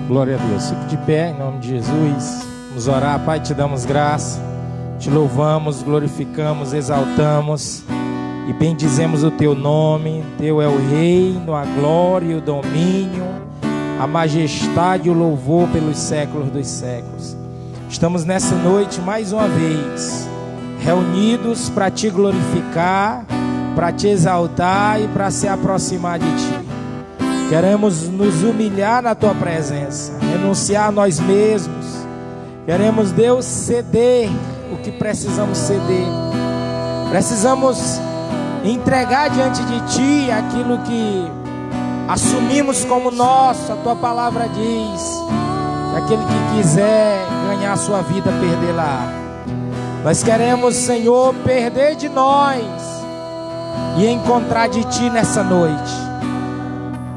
Glória a Deus. Fique de pé em nome de Jesus. Vamos orar. Pai, te damos graça, te louvamos, glorificamos, exaltamos e bendizemos o teu nome. Teu é o reino, a glória, o domínio, a majestade e o louvor pelos séculos dos séculos. Estamos nessa noite mais uma vez reunidos para te glorificar, para te exaltar e para se aproximar de ti. Queremos nos humilhar na tua presença, renunciar a nós mesmos. Queremos, Deus, ceder o que precisamos ceder. Precisamos entregar diante de ti aquilo que assumimos como nosso. A tua palavra diz que aquele que quiser ganhar a sua vida, perdê-la. Nós queremos, Senhor, perder de nós e encontrar de ti nessa noite.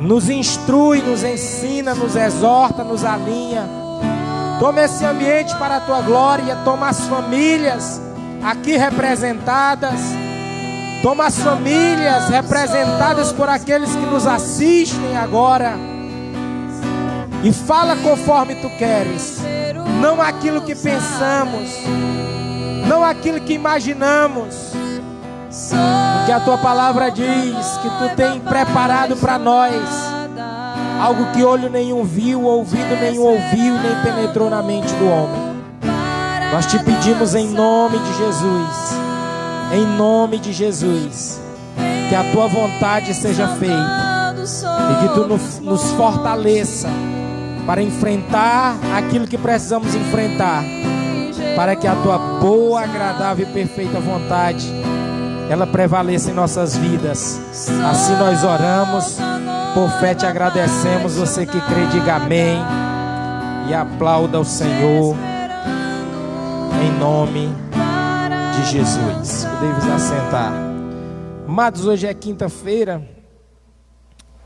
Nos instrui, nos ensina, nos exorta, nos alinha. Toma esse ambiente para a tua glória. Toma as famílias aqui representadas. Toma as famílias representadas por aqueles que nos assistem agora. E fala conforme tu queres. Não aquilo que pensamos, não aquilo que imaginamos. Porque a tua palavra diz que tu tem preparado para nós algo que olho nenhum viu, ouvido nenhum ouviu, nem penetrou na mente do homem. Nós te pedimos em nome de Jesus, em nome de Jesus, que a tua vontade seja feita e que tu nos fortaleça para enfrentar aquilo que precisamos enfrentar, para que a tua boa, agradável e perfeita vontade ela prevaleça em nossas vidas. Assim nós oramos, por fé te agradecemos. Você que crê, diga amém e aplauda o Senhor em nome de Jesus. Podemos assentar. Amados, hoje é quinta-feira,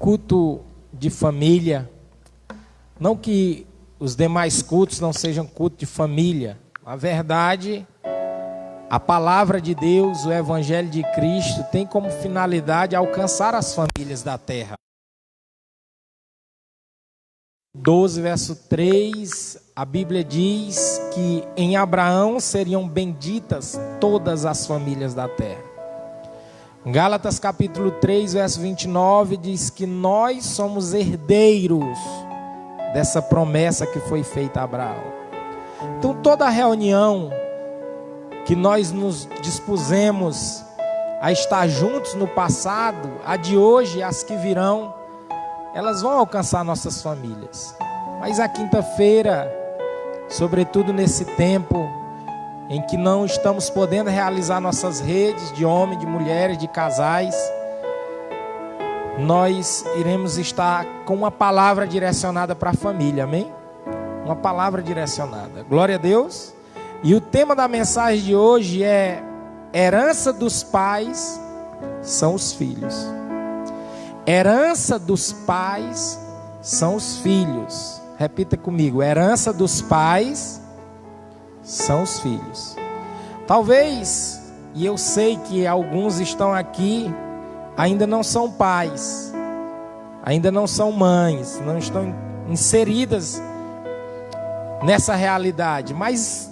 culto de família. Não que os demais cultos não sejam culto de família. Na verdade, a palavra de Deus, o Evangelho de Cristo, tem como finalidade alcançar as famílias da terra. 12, verso 3, a Bíblia diz que em Abraão seriam benditas todas as famílias da terra. Em Gálatas capítulo 3, verso 29, diz que nós somos herdeiros dessa promessa que foi feita a Abraão. Então toda reunião que nós nos dispusemos a estar juntos no passado, a de hoje e as que virão, elas vão alcançar nossas famílias. Mas a quinta-feira, sobretudo nesse tempo em que não estamos podendo realizar nossas redes de homens, de mulheres, de casais, nós iremos estar com uma palavra direcionada para a família, amém? Uma palavra direcionada. Glória a Deus. E o tema da mensagem de hoje é: herança dos pais são os filhos. Herança dos pais são os filhos. Repita comigo: herança dos pais são os filhos. Talvez, e eu sei que alguns estão aqui, ainda não são pais, ainda não são mães, não estão inseridas nessa realidade, mas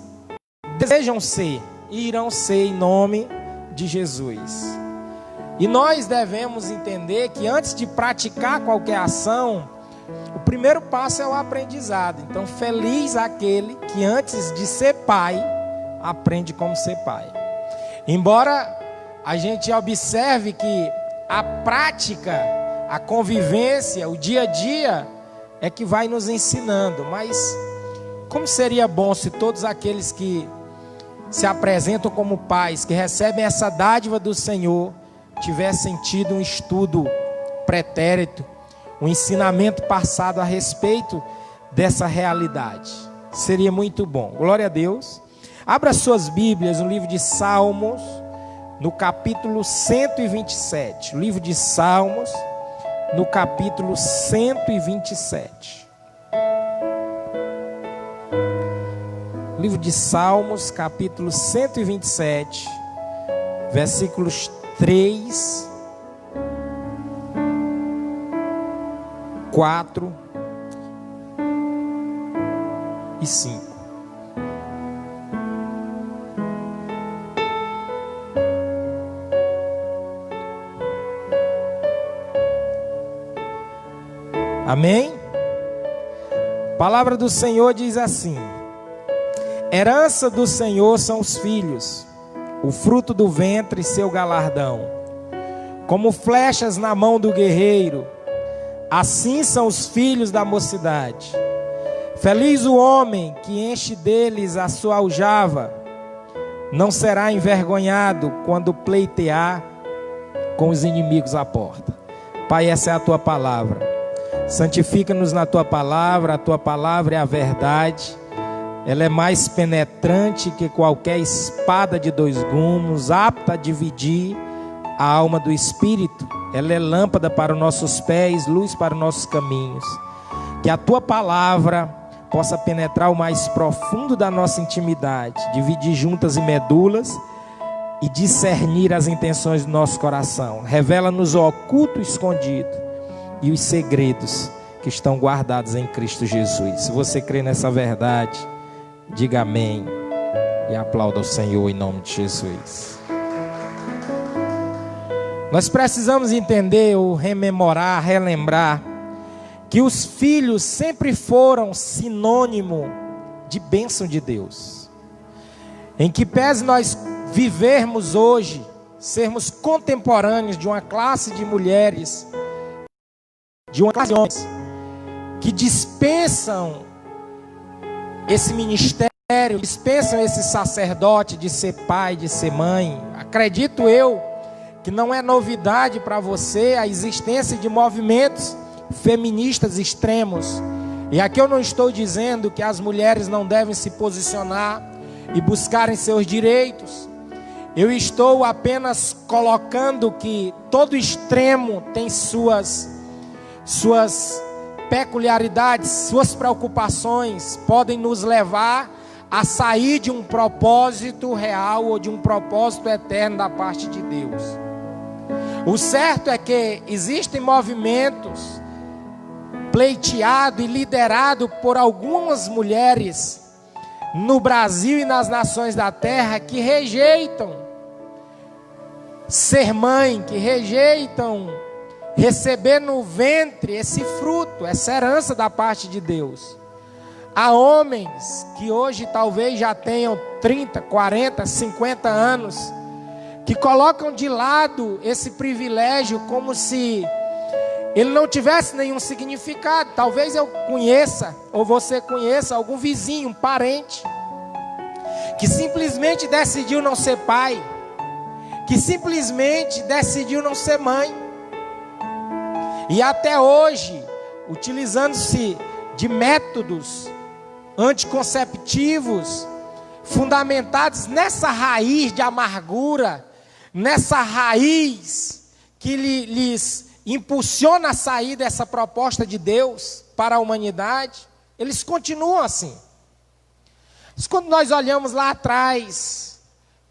desejam ser e irão ser em nome de Jesus. E nós devemos entender que antes de praticar qualquer ação, o primeiro passo é o aprendizado. Então, feliz aquele que antes de ser pai, aprende como ser pai. Embora a gente observe que a prática, a convivência, o dia a dia é que vai nos ensinando. Mas como seria bom se todos aqueles que se apresentam como pais, que recebem essa dádiva do Senhor, tivessem tido um estudo pretérito, um ensinamento passado a respeito dessa realidade. Seria muito bom. Glória a Deus. Abra suas Bíblias no livro de Salmos, no capítulo 127. Livro de Salmos, no capítulo 127. Livro de Salmos, capítulo 127, versículos 3, 4 e 5. Amém? A palavra do Senhor diz assim: herança do Senhor são os filhos, o fruto do ventre seu galardão. Como flechas na mão do guerreiro, assim são os filhos da mocidade. Feliz o homem que enche deles a sua aljava, não será envergonhado quando pleitear com os inimigos à porta. Pai, essa é a tua palavra. Santifica-nos na tua palavra. A tua palavra é a verdade. Ela é mais penetrante que qualquer espada de 2 gumes, apta a dividir a alma do espírito. Ela é lâmpada para os nossos pés, luz para os nossos caminhos. Que a tua palavra possa penetrar o mais profundo da nossa intimidade, dividir juntas e medulas e discernir as intenções do nosso coração. Revela-nos o oculto e escondido e os segredos que estão guardados em Cristo Jesus. Se você crê nessa verdade, diga amém e aplauda o Senhor em nome de Jesus. Nós precisamos entender ou rememorar, relembrar que os filhos sempre foram sinônimo de bênção de Deus. Em que pese nós vivermos hoje, sermos contemporâneos de uma classe de mulheres, de uma classe de homens, que dispensam esse ministério, dispensam esse sacerdote de ser pai, de ser mãe. Acredito eu que não é novidade para você a existência de movimentos feministas extremos. E aqui eu não estou dizendo que as mulheres não devem se posicionar e buscarem seus direitos. Eu estou apenas colocando que todo extremo tem suas peculiaridades, suas preocupações podem nos levar a sair de um propósito real ou de um propósito eterno da parte de Deus. O certo é que existem movimentos pleiteados e liderados por algumas mulheres no Brasil e nas nações da terra que rejeitam ser mãe, que rejeitam receber no ventre esse fruto, essa herança da parte de Deus. Há homens que hoje talvez já tenham 30, 40, 50 anos, que colocam de lado esse privilégio como se ele não tivesse nenhum significado. Talvez eu conheça, ou você conheça, algum vizinho, um parente, que simplesmente decidiu não ser pai, que simplesmente decidiu não ser mãe. E até hoje, utilizando-se de métodos anticonceptivos, fundamentados nessa raiz de amargura, nessa raiz que lhes impulsiona a sair dessa proposta de Deus para a humanidade, eles continuam assim. Mas quando nós olhamos lá atrás,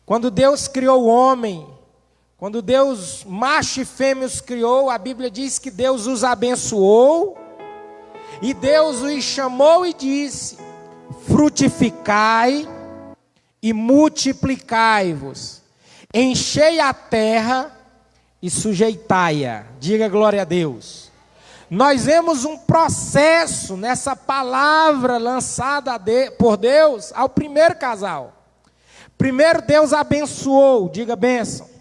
quando Deus criou o homem, quando Deus, macho e fêmea, os criou, a Bíblia diz que Deus os abençoou, e Deus os chamou e disse: frutificai e multiplicai-vos, enchei a terra e sujeitai-a. Diga glória a Deus. Nós vemos um processo nessa palavra lançada por Deus ao primeiro casal. Primeiro Deus abençoou, diga bênção.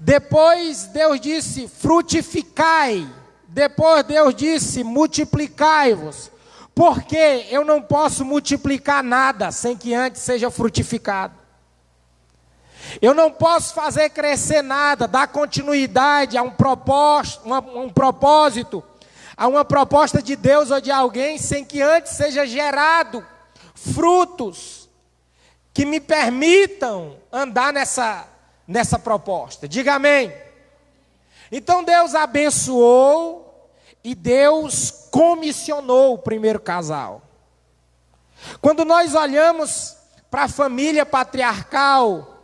Depois Deus disse: frutificai. Depois Deus disse: multiplicai-vos. Porque eu não posso multiplicar nada sem que antes seja frutificado. Eu não posso fazer crescer nada, dar continuidade a um propósito, a uma proposta de Deus ou de alguém, sem que antes seja gerado frutos que me permitam andar nessa proposta. Diga amém. Então Deus abençoou e Deus comissionou o primeiro casal. Quando nós olhamos para a família patriarcal,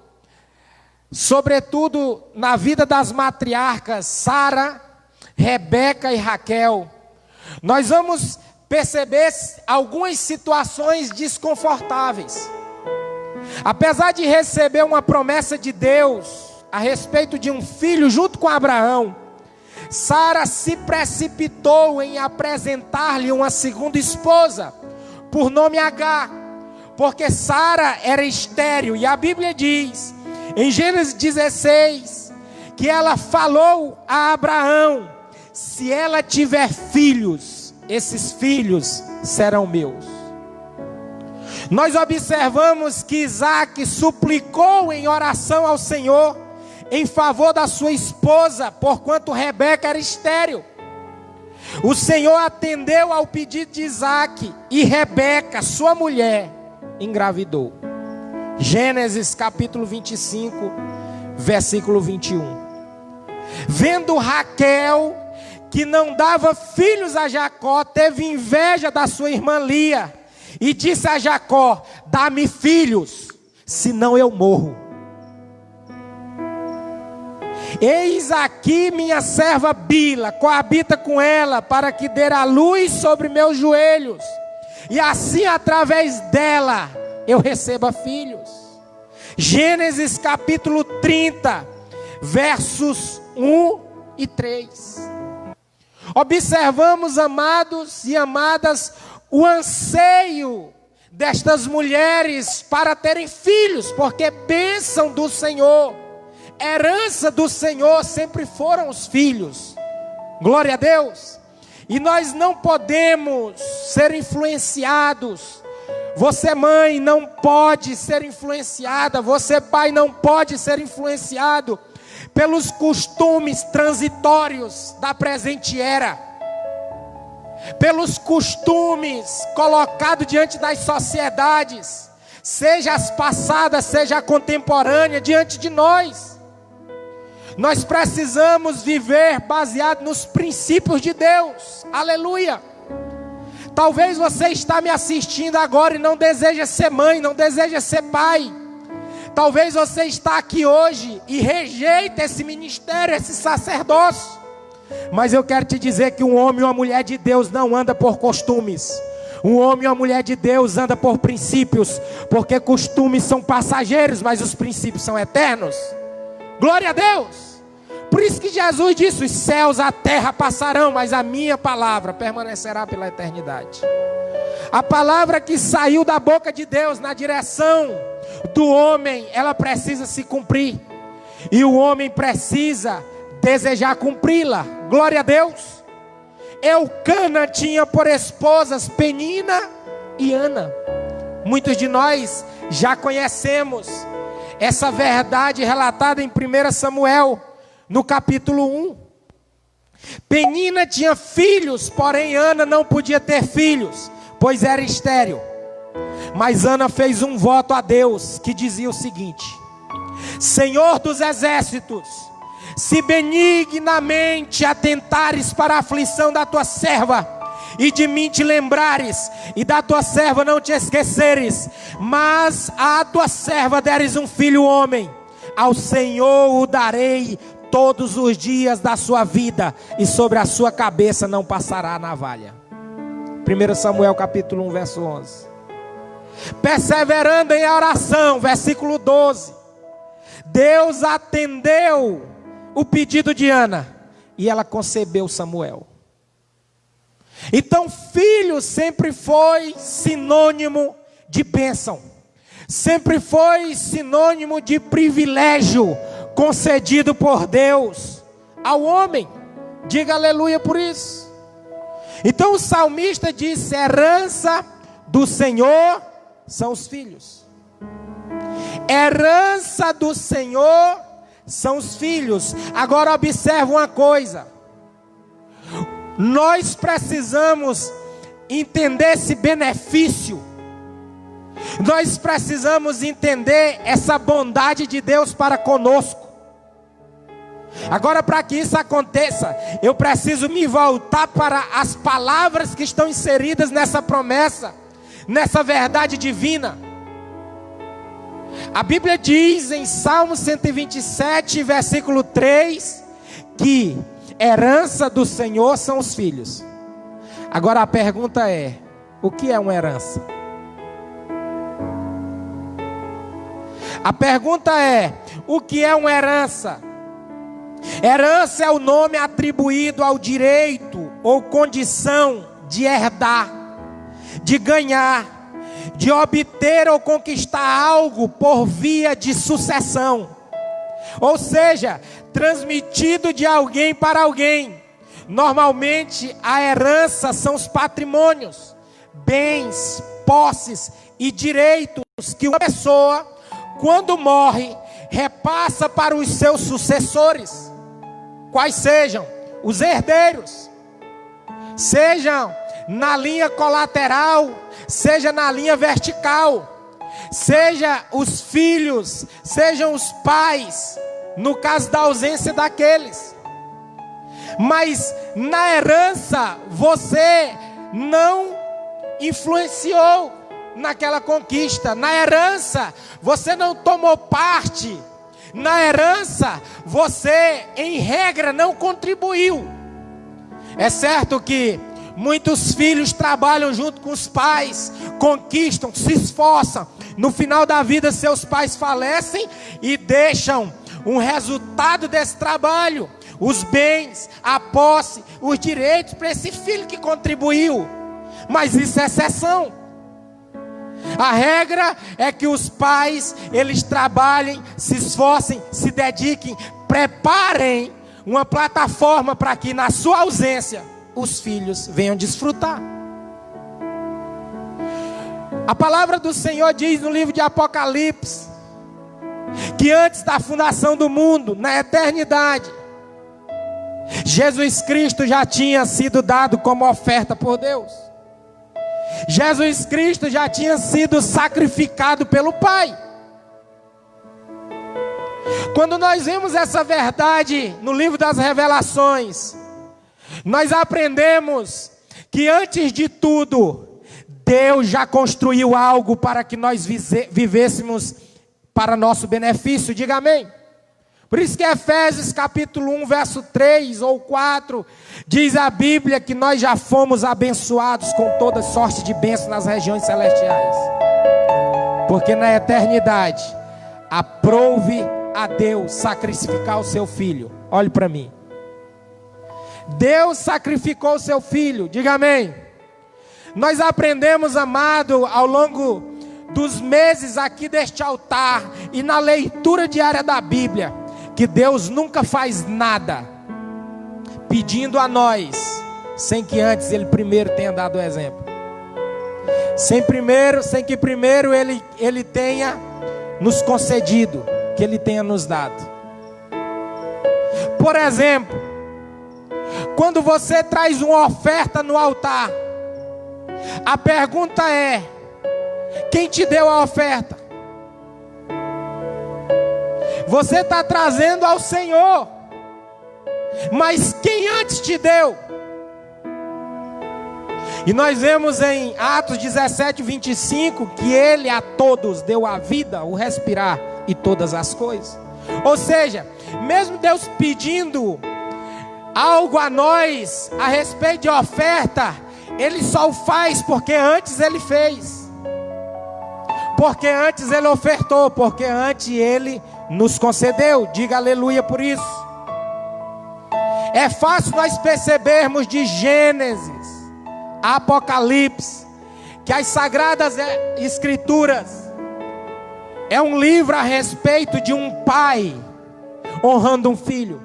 sobretudo na vida das matriarcas Sara, Rebeca e Raquel, nós vamos perceber algumas situações desconfortáveis. Apesar de receber uma promessa de Deus a respeito de um filho junto com Abraão, Sara se precipitou em apresentar-lhe uma segunda esposa, por nome Agar, porque Sara era estéril. E a Bíblia diz, em Gênesis 16, que ela falou a Abraão: se ela tiver filhos, esses filhos serão meus. Nós observamos que Isaac suplicou em oração ao Senhor em favor da sua esposa, porquanto Rebeca era estéril. O Senhor atendeu ao pedido de Isaac e Rebeca, sua mulher, engravidou. Gênesis capítulo 25, versículo 21. Vendo Raquel que não dava filhos a Jacó, teve inveja da sua irmã Lia e disse a Jacó: dá-me filhos, senão eu morro. Eis aqui minha serva Bila, coabita com ela, para que dê a luz sobre meus joelhos, e assim através dela eu receba filhos. Gênesis capítulo 30, versos 1 e 3. Observamos, amados e amadas, o anseio destas mulheres para terem filhos, porque bênção do Senhor, herança do Senhor sempre foram os filhos. Glória a Deus. E nós não podemos ser influenciados. Você, mãe, não pode ser influenciada. Você, pai, não pode ser influenciado pelos costumes transitórios da presente era, pelos costumes colocados diante das sociedades, seja as passadas, seja a contemporânea, diante de nós. Nós precisamos viver baseado nos princípios de Deus. Aleluia. Talvez você está me assistindo agora e não deseja ser mãe, não deseja ser pai. Talvez você está aqui hoje e rejeita esse ministério, esse sacerdócio. Mas eu quero te dizer que um homem e uma mulher de Deus não anda por costumes. Um homem e uma mulher de Deus anda por princípios, porque costumes são passageiros, mas os princípios são eternos. Glória a Deus. Por isso que Jesus disse: os céus, a terra passarão, mas a minha palavra permanecerá pela eternidade. A palavra que saiu da boca de Deus na direção do homem, ela precisa se cumprir. E o homem precisa desejar cumpri-la. Glória a Deus. Eucana tinha por esposas Penina e Ana. Muitos de nós já conhecemos essa verdade relatada em 1 Samuel, no capítulo 1. Penina tinha filhos, porém Ana não podia ter filhos, pois era estéril. Mas Ana fez um voto a Deus, que dizia o seguinte: Senhor dos exércitos, se benignamente atentares para a aflição da tua serva, e de mim te lembrares, e da tua serva não te esqueceres, mas a tua serva deres um filho homem, ao Senhor o darei todos os dias da sua vida, e sobre a sua cabeça não passará a navalha. 1 Samuel capítulo 1, verso 11. Perseverando em oração, versículo 12. Deus atendeu o pedido de Ana, e ela concebeu Samuel. Então, filho sempre foi sinônimo de bênção, sempre foi sinônimo de privilégio concedido por Deus ao homem. Diga aleluia por isso. Então o salmista disse: herança do Senhor são os filhos. Herança do Senhor são os filhos. Agora observe uma coisa. Nós precisamos entender esse benefício. Nós precisamos entender essa bondade de Deus para conosco. Agora, para que isso aconteça, eu preciso me voltar para as palavras que estão inseridas nessa promessa, nessa verdade divina. A Bíblia diz em Salmo 127, versículo 3, que herança do Senhor são os filhos. Agora a pergunta é: o que é uma herança? A pergunta é: o que é uma herança? Herança é o nome atribuído ao direito ou condição de herdar, de ganhar, de obter ou conquistar algo por via de sucessão. Ou seja, transmitido de alguém para alguém. Normalmente a herança são os patrimônios, bens, posses e direitos que uma pessoa, quando morre, repassa para os seus sucessores. Quais sejam? Os herdeiros. Sejam na linha colateral, seja na linha vertical. Seja os filhos, sejam os pais, no caso da ausência daqueles. Mas na herança, você não influenciou naquela conquista. Na herança, você não tomou parte. Na herança, você, em regra, não contribuiu. É certo que muitos filhos trabalham junto com os pais, conquistam, se esforçam. No final da vida, seus pais falecem e deixam um resultado desse trabalho. Os bens, a posse, os direitos para esse filho que contribuiu. Mas isso é exceção. A regra é que os pais, eles trabalhem, se esforcem, se dediquem, preparem uma plataforma para que na sua ausência os filhos venham desfrutar. A palavra do Senhor diz no livro de Apocalipse que antes da fundação do mundo, na eternidade, Jesus Cristo já tinha sido dado como oferta por Deus. Jesus Cristo já tinha sido sacrificado pelo Pai. Quando nós vemos essa verdade no livro das Revelações, nós aprendemos que antes de tudo, Deus já construiu algo para que nós vivêssemos para nosso benefício. Diga amém. Por isso que Efésios capítulo 1, verso 3 ou 4, diz a Bíblia que nós já fomos abençoados com toda sorte de bênçãos nas regiões celestiais. Porque na eternidade, aprouve a Deus sacrificar o seu filho. Olhe para mim. Deus sacrificou o seu filho. Diga amém. Nós aprendemos, amado, ao longo dos meses aqui deste altar e na leitura diária da Bíblia, que Deus nunca faz nada pedindo a nós sem que antes Ele primeiro tenha dado o exemplo. Sem que primeiro Ele tenha nos concedido, que Ele tenha nos dado. Por exemplo, quando você traz uma oferta no altar, a pergunta é: quem te deu a oferta? Você está trazendo ao Senhor, mas quem antes te deu? E nós vemos em Atos 17, 25, que Ele a todos deu a vida, o respirar e todas as coisas. Ou seja, mesmo Deus pedindo algo a nós a respeito de oferta, Ele só o faz porque antes Ele fez. Porque antes Ele ofertou, porque antes Ele nos concedeu. Diga aleluia por isso. É fácil nós percebermos de Gênesis a Apocalipse que as Sagradas Escrituras é um livro a respeito de um pai honrando um filho.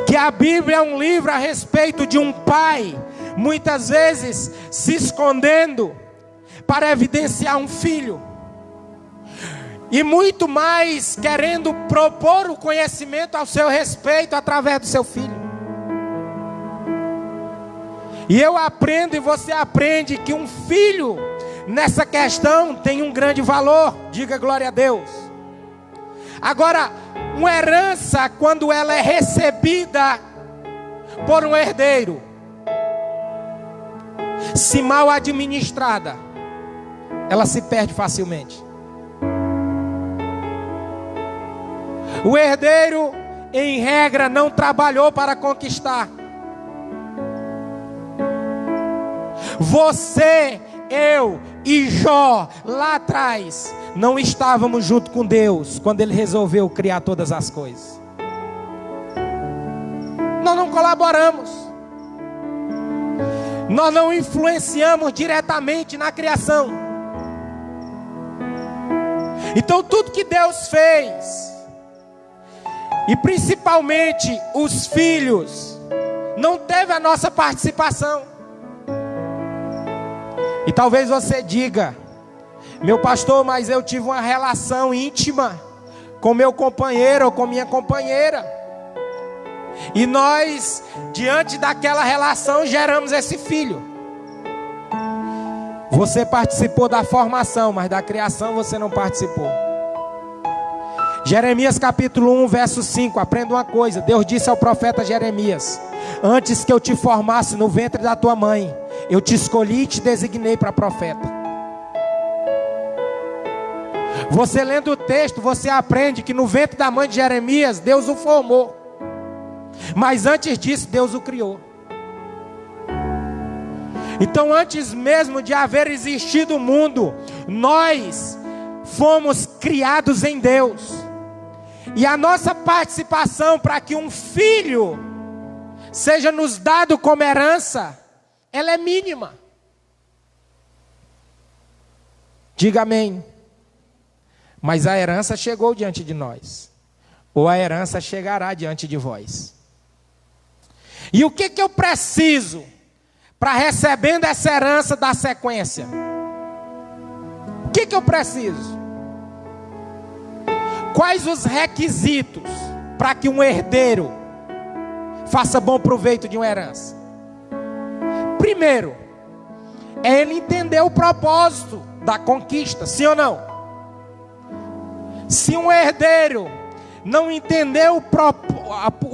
Que a Bíblia é um livro a respeito de um pai muitas vezes se escondendo para evidenciar um filho. E muito mais querendo propor o conhecimento ao seu respeito através do seu filho. E eu aprendo e você aprende que um filho nessa questão tem um grande valor. Diga glória a Deus. Agora, uma herança, quando ela é recebida por um herdeiro, se mal administrada, ela se perde facilmente. O herdeiro, em regra, não trabalhou para conquistar. Você, eu e Jó, lá atrás, não estávamos junto com Deus quando Ele resolveu criar todas as coisas. Nós não colaboramos. Nós não influenciamos diretamente na criação. Então tudo que Deus fez, e principalmente os filhos, não teve a nossa participação. E talvez você diga: meu pastor, mas eu tive uma relação íntima com meu companheiro ou com minha companheira, e nós, diante daquela relação, geramos esse filho. Você participou da formação, mas da criação você não participou. Jeremias capítulo 1, verso 5, aprenda uma coisa. Deus disse ao profeta Jeremias: antes que eu te formasse no ventre da tua mãe, eu te escolhi e te designei para profeta. Você lendo o texto, você aprende que no ventre da mãe de Jeremias, Deus o formou. Mas antes disso, Deus o criou. Então, antes mesmo de haver existido o mundo, nós fomos criados em Deus. E a nossa participação para que um filho seja nos dado como herança, ela é mínima. Diga amém. Mas a herança chegou diante de nós, ou a herança chegará diante de vós. E o que eu preciso para recebendo essa herança da sequência? O que eu preciso? Quais os requisitos para que um herdeiro faça bom proveito de uma herança? Primeiro, é ele entender o propósito da conquista, sim ou não? Se um herdeiro não entender o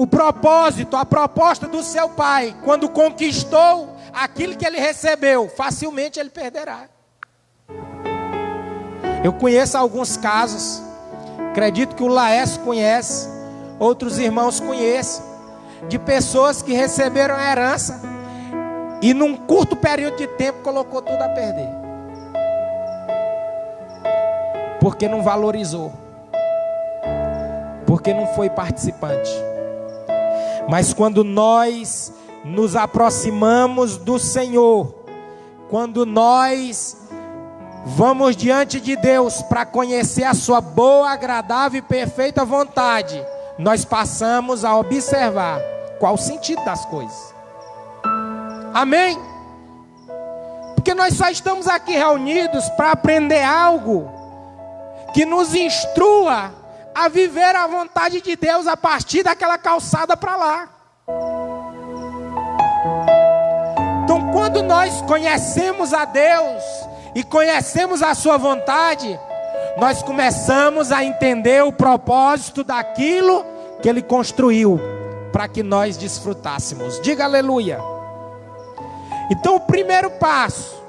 propósito, a proposta do seu pai, quando conquistou aquilo que ele recebeu, facilmente ele perderá. Eu conheço alguns casos, acredito que o Laércio conhece, outros irmãos conhecem, de pessoas que receberam a herança e num curto período de tempo colocou tudo a perder, porque não valorizou, porque não foi participante. Mas quando nós nos aproximamos do Senhor, quando nós vamos diante de Deus para conhecer a sua boa, agradável e perfeita vontade, nós passamos a observar qual o sentido das coisas. Amém? Porque nós só estamos aqui reunidos para aprender algo que nos instrua a viver a vontade de Deus a partir daquela calçada para lá. Então, quando nós conhecemos a Deus e conhecemos a sua vontade, nós começamos a entender o propósito daquilo que Ele construiu para que nós desfrutássemos. Diga aleluia. Então o primeiro passo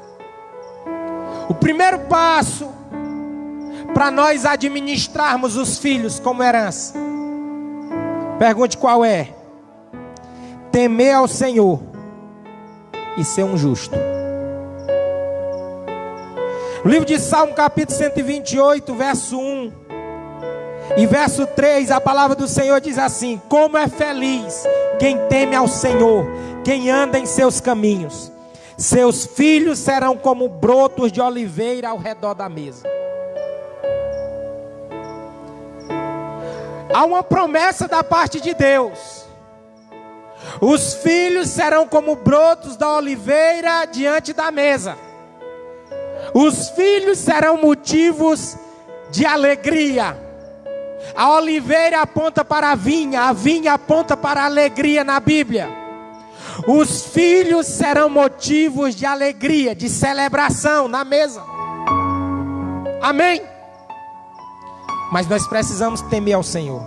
para nós administrarmos os filhos como herança, pergunte qual é? Temer ao Senhor e ser um justo. O livro de Salmo capítulo 128, verso 1 e verso 3, a palavra do Senhor diz assim: como é feliz quem teme ao Senhor, quem anda em seus caminhos. Seus filhos serão como brotos de oliveira ao redor da mesa. Há uma promessa da parte de Deus: os filhos serão como brotos da oliveira diante da mesa. Os filhos serão motivos de alegria. A oliveira aponta para a vinha aponta para a alegria na Bíblia. Os filhos serão motivos de alegria, de celebração na mesa. Amém? Mas nós precisamos temer ao Senhor.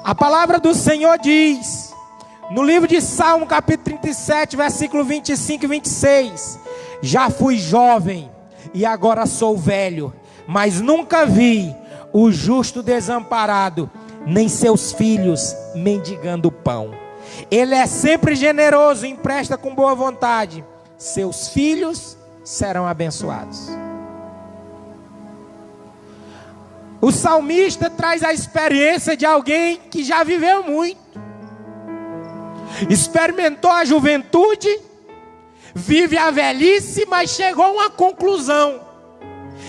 A palavra do Senhor diz, no livro de Salmo capítulo 37, versículo 25 e 26: já fui jovem e agora sou velho, mas nunca vi o justo desamparado, nem seus filhos mendigando pão. Ele é sempre generoso, empresta com boa vontade. Seus filhos serão abençoados. O salmista traz a experiência de alguém que já viveu muito. Experimentou a juventude, vive a velhice, mas chegou a uma conclusão: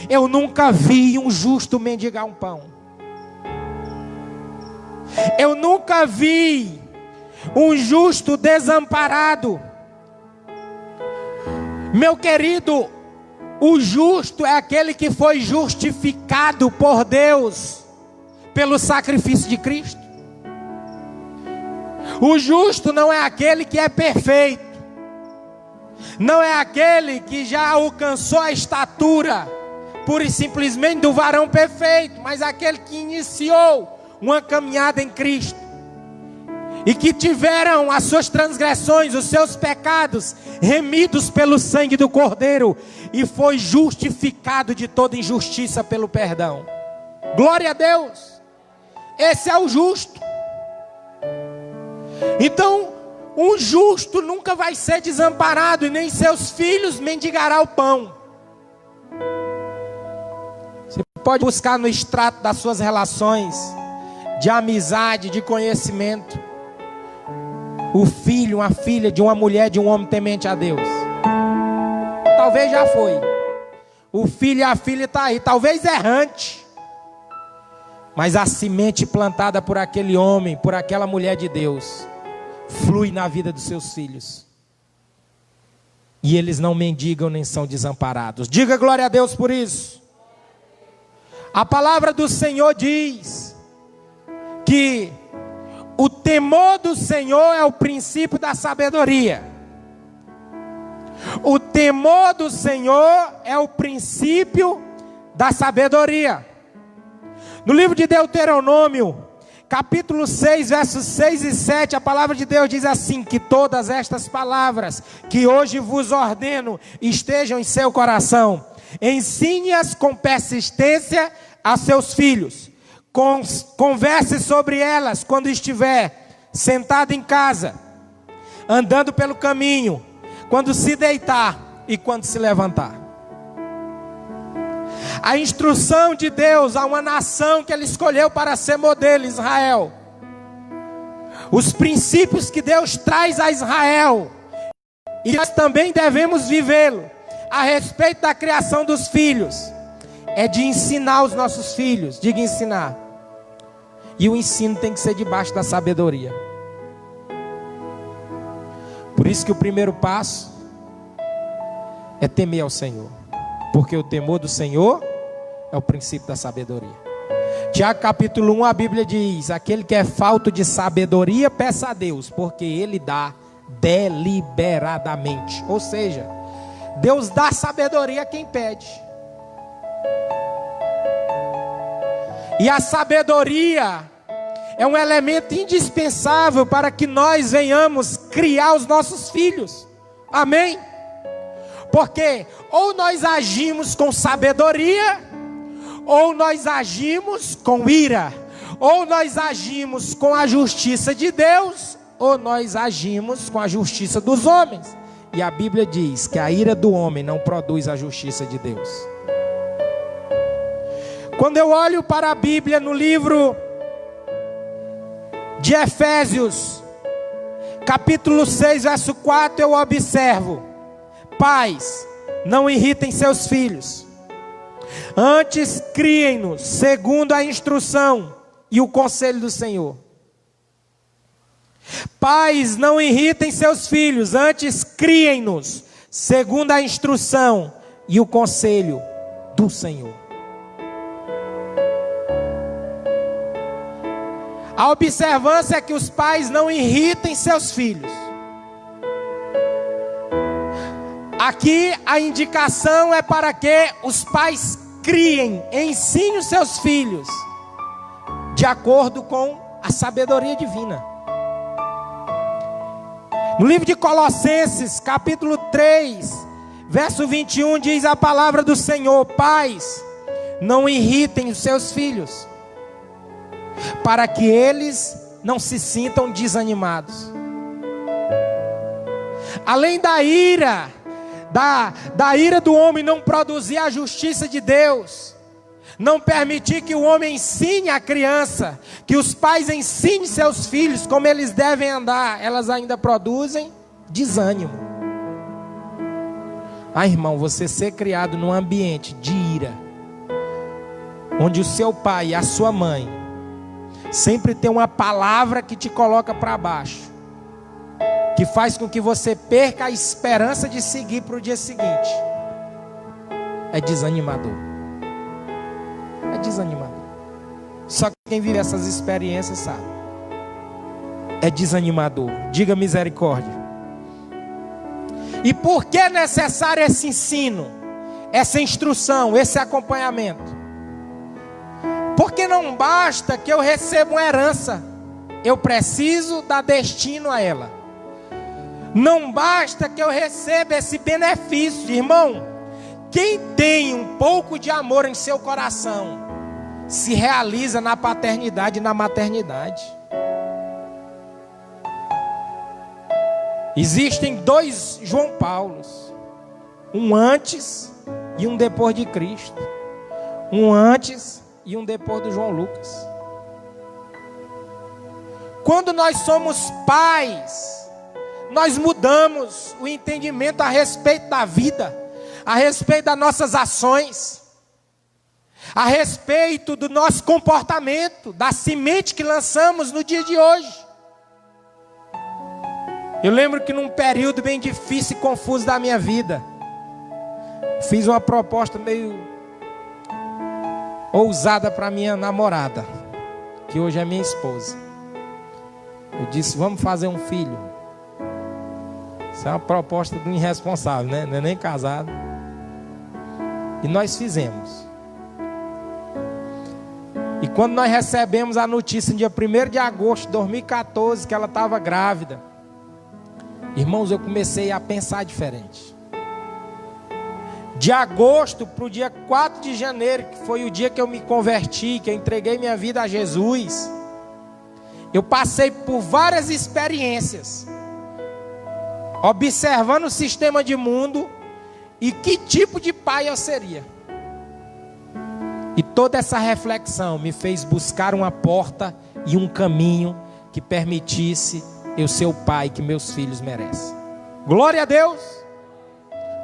eu nunca vi um justo mendigar um pão. Eu nunca vi um justo desamparado. Meu querido, o justo é aquele que foi justificado por Deus pelo sacrifício de Cristo. O justo não é aquele que é perfeito, não é aquele que já alcançou a estatura pura e simplesmente do varão perfeito, mas aquele que iniciou uma caminhada em Cristo e que tiveram as suas transgressões, os seus pecados remidos pelo sangue do Cordeiro e foi justificado de toda injustiça pelo perdão. Glória a Deus. Esse é o justo. Então, um justo nunca vai ser desamparado e nem seus filhos mendigará o pão. Você pode buscar no extrato das suas relações de amizade, de conhecimento, o filho, uma filha de uma mulher, de um homem temente a Deus. Talvez já foi. O filho e a filha está aí, talvez errante, mas a semente plantada por aquele homem, por aquela mulher de Deus, flui na vida dos seus filhos. E eles não mendigam nem são desamparados. Diga glória a Deus por isso. A palavra do Senhor diz que o temor do Senhor é o princípio da sabedoria. O temor do Senhor é o princípio da sabedoria. No livro de Deuteronômio, capítulo 6, versos 6 e 7, a palavra de Deus diz assim: que todas estas palavras que hoje vos ordeno estejam em seu coração. Ensine-as com persistência a seus filhos. Converse sobre elas quando estiver sentado em casa, andando pelo caminho, quando se deitar e quando se levantar. A instrução de Deus a uma nação que Ele escolheu para ser modelo, Israel. Os princípios que Deus traz a Israel, e nós também devemos vivê-lo, a respeito da criação dos filhos, é de ensinar os nossos filhos. Diga ensinar. E o ensino tem que ser debaixo da sabedoria. Por isso que o primeiro passo é temer ao Senhor, porque o temor do Senhor é o princípio da sabedoria. Tiago capítulo 1, a Bíblia diz: aquele que é falto de sabedoria, peça a Deus, porque Ele dá deliberadamente. Ou seja, Deus dá sabedoria a quem pede. E a sabedoria é um elemento indispensável para que nós venhamos criar os nossos filhos. Amém? Porque ou nós agimos com sabedoria, ou nós agimos com ira, ou nós agimos com a justiça de Deus, ou nós agimos com a justiça dos homens. E a Bíblia diz que a ira do homem não produz a justiça de Deus. Quando eu olho para a Bíblia no livro de Efésios, capítulo 6, verso 4, eu observo: pais, não irritem seus filhos, antes criem-nos segundo a instrução e o conselho do Senhor. Pais, não irritem seus filhos, antes criem-nos segundo a instrução e o conselho do Senhor. A observância é que os pais não irritem seus filhos. Aqui a indicação é para que os pais criem, ensinem os seus filhos de acordo com a sabedoria divina. No livro de Colossenses, capítulo 3, verso 21, diz a palavra do Senhor: pais, não irritem os seus filhos, para que eles não se sintam desanimados. além da ira, da ira do homem não produzir a justiça de Deus, não permitir que o homem ensine a criança, que os pais ensinem seus filhos como eles devem andar, elas ainda produzem desânimo. Irmão, você ser criado num ambiente de ira, onde o seu pai e a sua mãe sempre tem uma palavra que te coloca para baixo, que faz com que você perca a esperança de seguir para o dia seguinte, é desanimador. É desanimador. Só que quem vive essas experiências sabe. É desanimador. Diga misericórdia. E por que é necessário esse ensino, essa instrução, esse acompanhamento? Porque não basta que eu receba uma herança, eu preciso dar destino a ela. Não basta que eu receba esse benefício, irmão. Quem tem um pouco de amor em seu coração se realiza na paternidade e na maternidade. Existem dois João Paulos, um antes e um depois de Cristo, um antes e um depois do João Lucas. Quando nós somos pais, nós mudamos o entendimento a respeito da vida, a respeito das nossas ações, a respeito do nosso comportamento, da semente que lançamos no dia de hoje. Eu lembro que num período bem difícil e confuso da minha vida, fiz uma proposta meio ousada para minha namorada, que hoje é minha esposa. Eu disse, vamos fazer um filho. Isso é uma proposta do irresponsável, né? Não é nem casado. E nós fizemos. E quando nós recebemos a notícia no dia 1º de agosto de 2014 que ela estava grávida, irmãos, eu comecei a pensar diferente. De agosto para o dia 4 de janeiro, que foi o dia que eu me converti, que eu entreguei minha vida a Jesus, eu passei por várias experiências, observando o sistema de mundo e que tipo de pai eu seria. E toda essa reflexão me fez buscar uma porta e um caminho que permitisse eu ser o pai que meus filhos merecem. Glória a Deus,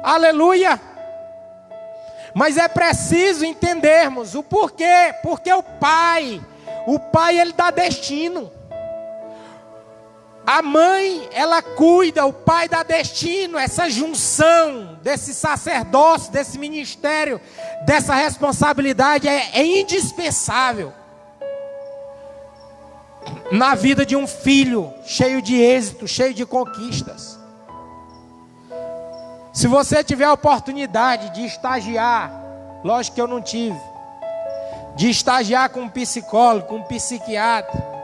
aleluia. Mas é preciso entendermos o porquê. Porque o pai ele dá destino. A mãe, ela cuida, o pai dá destino. Essa junção desse sacerdócio, desse ministério, dessa responsabilidade é indispensável na vida de um filho cheio de êxito, cheio de conquistas. Se você tiver a oportunidade de estagiar, lógico que eu não tive, de estagiar com um psicólogo, com um psiquiatra,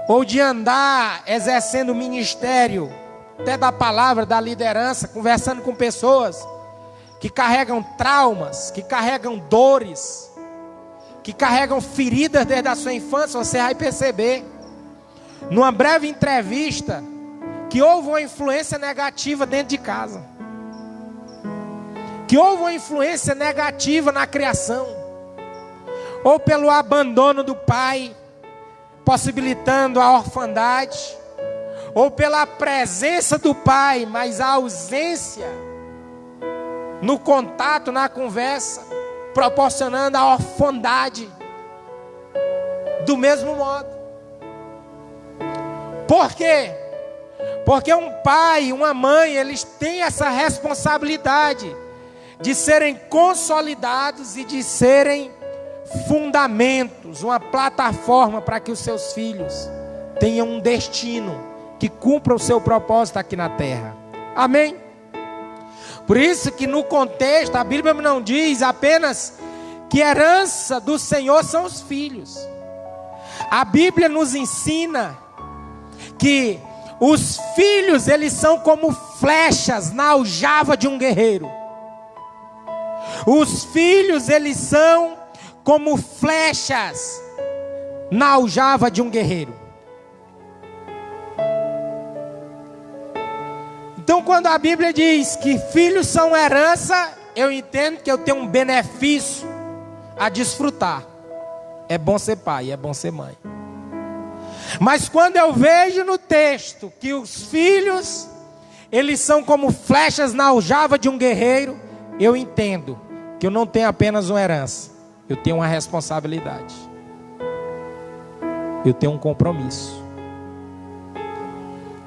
ou de andar exercendo o ministério, até da palavra, da liderança, conversando com pessoas que carregam traumas, que carregam dores, que carregam feridas desde a sua infância, você vai perceber, numa breve entrevista, que houve uma influência negativa dentro de casa, que houve uma influência negativa na criação, ou pelo abandono do pai, possibilitando a orfandade, ou pela presença do pai, mas a ausência no contato, na conversa, proporcionando a orfandade. Do mesmo modo. Por quê? Porque um pai, uma mãe, eles têm essa responsabilidade de serem consolidados e de serem fundamentos, uma plataforma para que os seus filhos tenham um destino, que cumpra o seu propósito aqui na terra. Amém? Por isso que no contexto a Bíblia não diz apenas que herança do Senhor são os filhos. A Bíblia nos ensina que os filhos, eles são como flechas na aljava de um guerreiro. Os filhos, eles são como flechas na aljava de um guerreiro. Então, quando a Bíblia diz que filhos são herança, eu entendo que eu tenho um benefício a desfrutar. É bom ser pai, é bom ser mãe. Mas quando eu vejo no texto que os filhos, eles são como flechas na aljava de um guerreiro, eu entendo que eu não tenho apenas uma herança, eu tenho uma responsabilidade. Eu tenho um compromisso.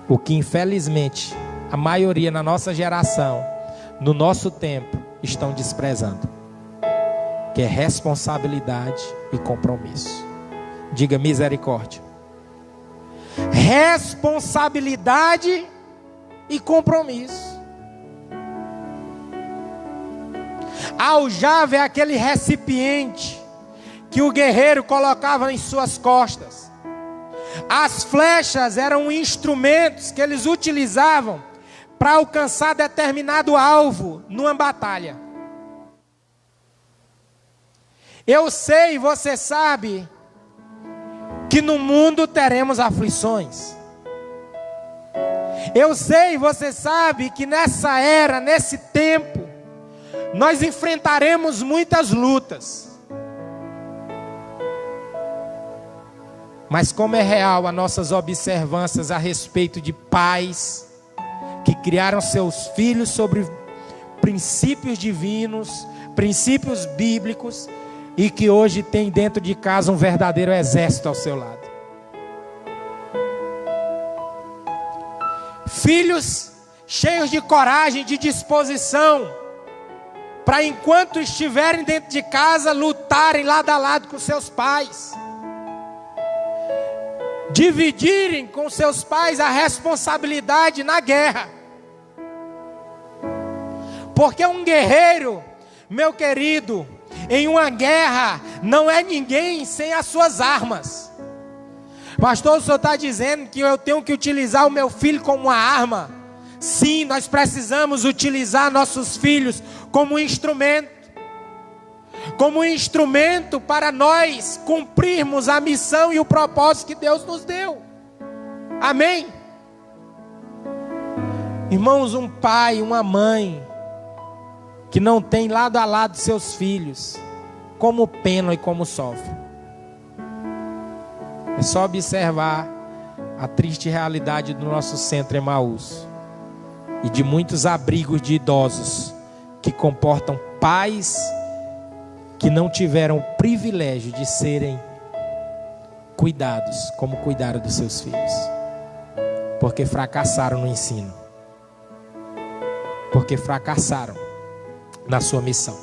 O que infelizmente a maioria na nossa geração, no nosso tempo, estão desprezando, que é responsabilidade e compromisso. Diga misericórdia. Responsabilidade e compromisso. A aljava é aquele recipiente que o guerreiro colocava em suas costas. As flechas eram instrumentos que eles utilizavam para alcançar determinado alvo numa batalha. Eu sei, você sabe, que no mundo teremos aflições. Eu sei, você sabe, que nessa era, nesse tempo, nós enfrentaremos muitas lutas. Mas como é real as nossas observâncias a respeito de pais que criaram seus filhos sobre princípios divinos, princípios bíblicos, e que hoje tem dentro de casa um verdadeiro exército ao seu lado. Filhos cheios de coragem, de disposição, para enquanto estiverem dentro de casa, lutarem lado a lado com seus pais. Dividirem com seus pais a responsabilidade na guerra. Porque um guerreiro, meu querido, em uma guerra, não é ninguém sem as suas armas. Pastor, o senhor está dizendo que eu tenho que utilizar o meu filho como uma arma? Sim, nós precisamos utilizar nossos filhos como um instrumento. Como um instrumento para nós cumprirmos a missão e o propósito que Deus nos deu. Amém? Irmãos, um pai, uma mãe que não tem lado a lado seus filhos, como penam e como sofrem. É só observar a triste realidade do nosso centro Emaús e de muitos abrigos de idosos que comportam pais que não tiveram o privilégio de serem cuidados como cuidaram dos seus filhos, porque fracassaram no ensino, porque fracassaram na sua missão.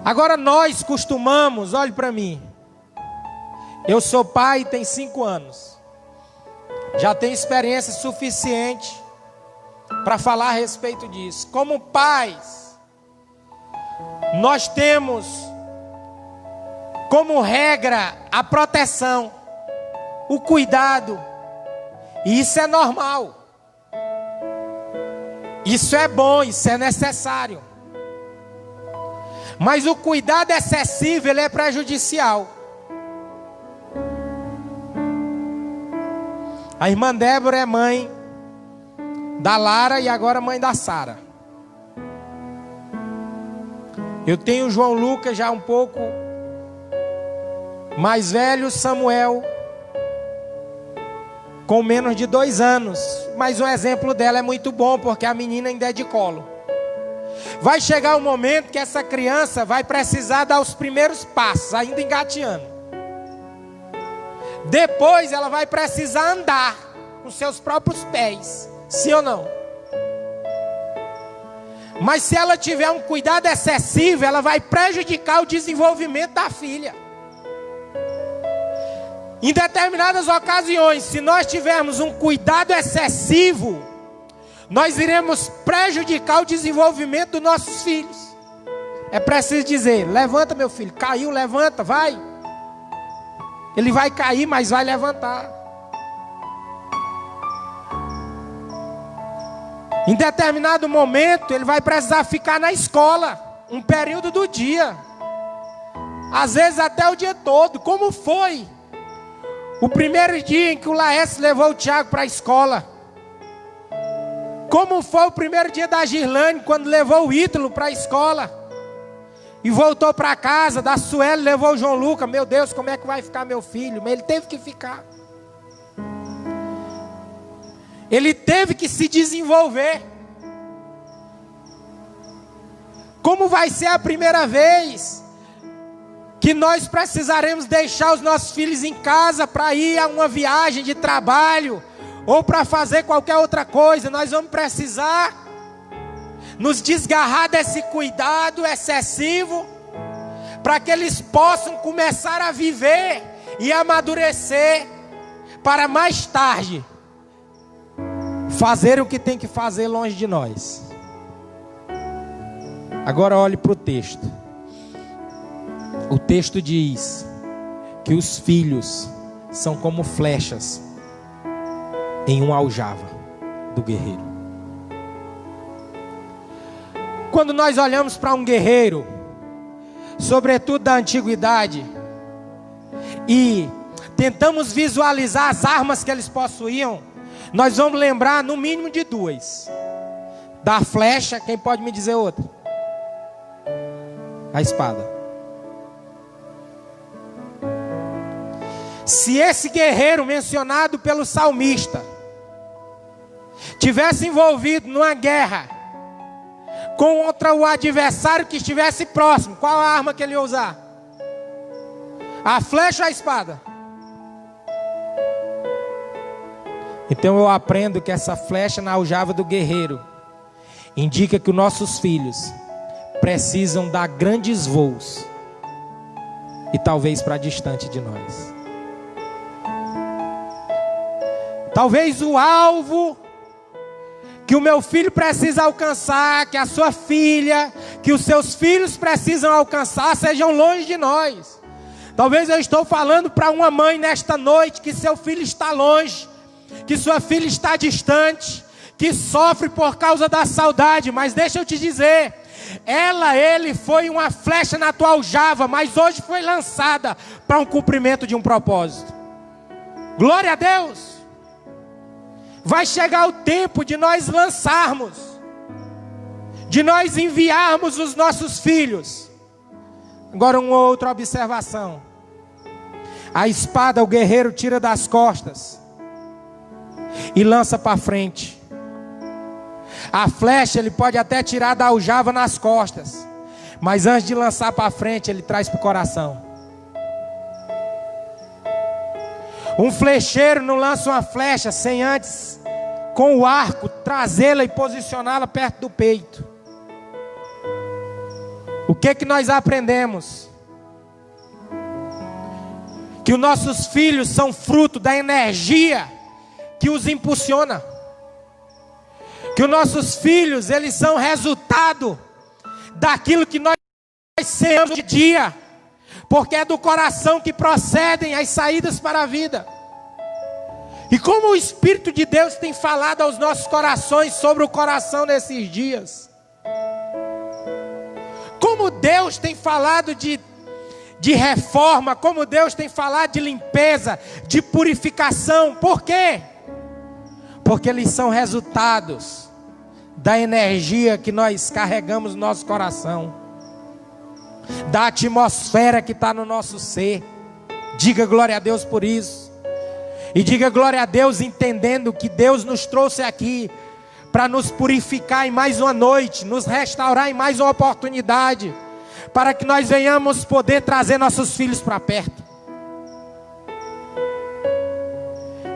Agora nós costumamos, olhe para mim, eu sou pai, tem 5 anos, já tenho experiência suficiente para falar a respeito disso. Como pais, nós temos como regra a proteção, o cuidado, e isso é normal, isso é bom, isso é necessário. Mas o cuidado excessivo, ele é prejudicial. A irmã Débora é mãe da Lara e agora mãe da Sara. Eu tenho o João Lucas já um pouco mais velho, Samuel com menos de 2 anos. Mas o exemplo dela é muito bom, porque a menina ainda é de colo. Vai chegar um momento que essa criança vai precisar dar os primeiros passos, ainda engateando. Depois ela vai precisar andar com seus próprios pés, sim ou não? Mas se ela tiver um cuidado excessivo, ela vai prejudicar o desenvolvimento da filha. Em determinadas ocasiões, se nós tivermos um cuidado excessivo, nós iremos prejudicar o desenvolvimento dos nossos filhos. É preciso dizer: levanta, meu filho, caiu, levanta, vai. Ele vai cair, mas vai levantar. Em determinado momento, ele vai precisar ficar na escola, um período do dia, às vezes até o dia todo. Como foi o primeiro dia em que o Laércio levou o Tiago para a escola? Como foi o primeiro dia da Girlane, quando levou o Ítalo para a escola e voltou para casa, da Sueli levou o João Lucas. Meu Deus, como é que vai ficar meu filho? Mas ele teve que ficar. Ele teve que se desenvolver. Como vai ser a primeira vez que nós precisaremos deixar os nossos filhos em casa para ir a uma viagem de trabalho ou para fazer qualquer outra coisa? Nós vamos precisar nos desgarrar desse cuidado excessivo para que eles possam começar a viver e amadurecer para mais tarde fazer o que tem que fazer longe de nós. Agora olhe para o texto. O texto diz que os filhos são como flechas em uma aljava do guerreiro. Quando nós olhamos para um guerreiro, sobretudo da antiguidade, e tentamos visualizar as armas que eles possuíam, nós vamos lembrar no mínimo de duas: da flecha. Quem pode me dizer outra? A espada. Se esse guerreiro mencionado pelo salmista tivesse envolvido numa guerra contra o adversário que estivesse próximo, qual a arma que ele ia usar? A flecha ou a espada? Então eu aprendo que essa flecha na aljava do guerreiro indica que os nossos filhos precisam dar grandes voos, e talvez para distante de nós. Talvez o alvo que o meu filho precisa alcançar, que a sua filha, que os seus filhos precisam alcançar, sejam longe de nós. Talvez eu estou falando para uma mãe nesta noite que seu filho está longe, que sua filha está distante, que sofre por causa da saudade. Mas deixa eu te dizer, ele foi uma flecha na tua aljava, mas hoje foi lançada para um cumprimento de um propósito. Glória a Deus. Vai chegar o tempo de nós lançarmos, de nós enviarmos os nossos filhos. Agora uma outra observação. A espada o guerreiro tira das costas e lança para frente. A flecha ele pode até tirar da aljava nas costas, mas antes de lançar para frente ele traz para o coração. Um flecheiro não lança uma flecha sem antes, com o arco, trazê-la e posicioná-la perto do peito. O que nós aprendemos? Que os nossos filhos são fruto da energia que os impulsiona. Que os nossos filhos, eles são resultado daquilo que nós semeamos de dia. Porque é do coração que procedem as saídas para a vida. E como o Espírito de Deus tem falado aos nossos corações sobre o coração nesses dias. Como Deus tem falado de reforma, como Deus tem falado de limpeza, de purificação. Por quê? Porque eles são resultados da energia que nós carregamos no nosso coração, da atmosfera que está no nosso ser. Diga glória a Deus por isso. E diga glória a Deus entendendo que Deus nos trouxe aqui para nos purificar em mais uma noite, nos restaurar em mais uma oportunidade, para que nós venhamos poder trazer nossos filhos para perto.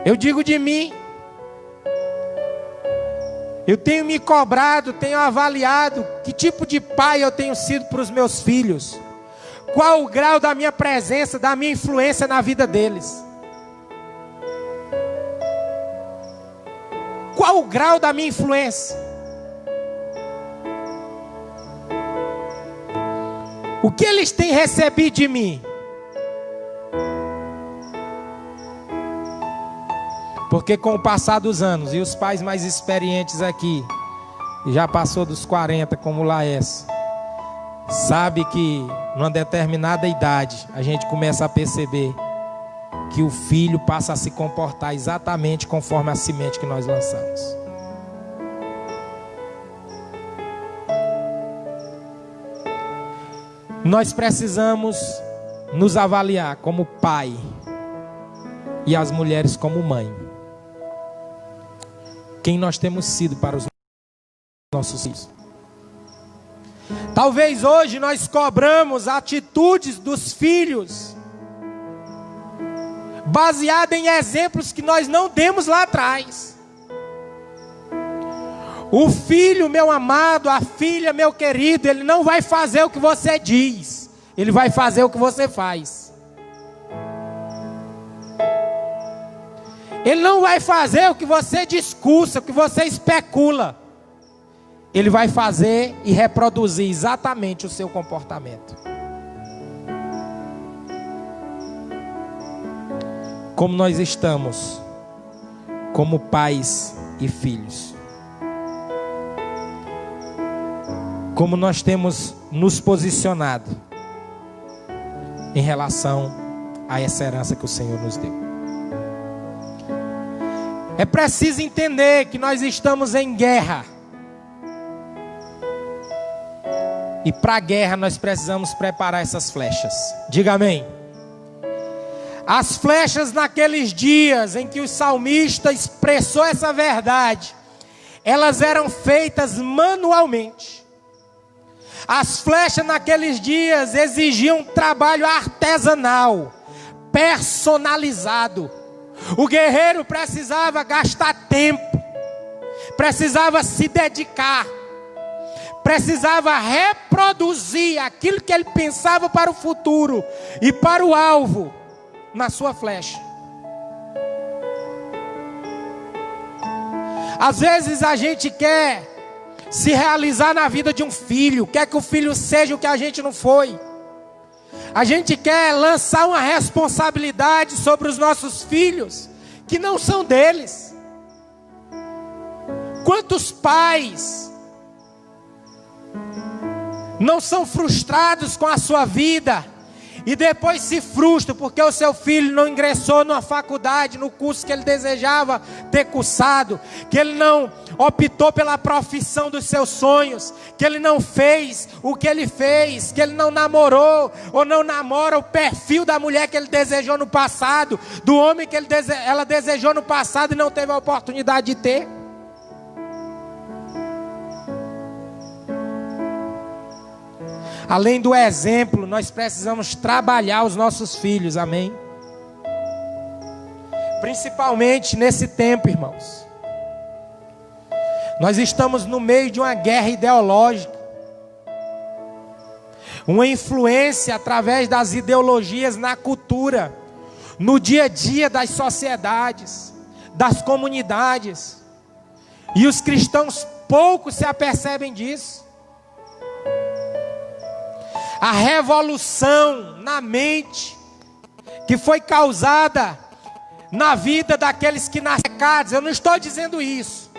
Eu digo de mim, eu tenho me cobrado, tenho avaliado que tipo de pai eu tenho sido para os meus filhos, qual o grau da minha presença, da minha influência na vida deles. Qual o grau da minha influência? O que eles têm recebido de mim? Porque com o passar dos anos, e os pais mais experientes aqui, já passou dos 40 como Laércio, sabe que numa determinada idade a gente começa a perceber que o filho passa a se comportar exatamente conforme a semente que nós lançamos. Nós precisamos nos avaliar como pai e as mulheres como mãe. Quem nós temos sido para os nossos filhos. Talvez hoje nós cobramos atitudes dos filhos baseado em exemplos que nós não demos lá atrás. O filho, meu amado, a filha, meu querido, ele não vai fazer o que você diz, ele vai fazer o que você faz. Ele não vai fazer o que você discursa, o que você especula. Ele vai fazer e reproduzir exatamente o seu comportamento. Como nós estamos, como pais e filhos. Como nós temos nos posicionado em relação a essa herança que o Senhor nos deu. É preciso entender que nós estamos em guerra. E para a guerra nós precisamos preparar essas flechas. Diga amém. As flechas naqueles dias em que o salmista expressou essa verdade, elas eram feitas manualmente. As flechas naqueles dias exigiam um trabalho artesanal, personalizado. O guerreiro precisava gastar tempo, precisava se dedicar, precisava reproduzir aquilo que ele pensava para o futuro e para o alvo na sua flecha. Às vezes a gente quer se realizar na vida de um filho, quer que o filho seja o que a gente não foi. A gente quer lançar uma responsabilidade sobre os nossos filhos que não são deles. Quantos pais não são frustrados com a sua vida e depois se frustram porque o seu filho não ingressou numa faculdade, no curso que ele desejava ter cursado, que ele não optou pela profissão dos seus sonhos, que ele não fez o que ele fez, que ele não namorou ou não namora o perfil da mulher que ele desejou no passado, do homem que ela desejou no passado e não teve a oportunidade de ter. Além do exemplo, nós precisamos trabalhar os nossos filhos, amém? Principalmente nesse tempo, irmãos. Nós estamos no meio de uma guerra ideológica. Uma influência através das ideologias na cultura, no dia a dia das sociedades, das comunidades. E os cristãos pouco se apercebem disso. A revolução na mente que foi causada na vida daqueles que nascem pecados. Eu não estou dizendo isso,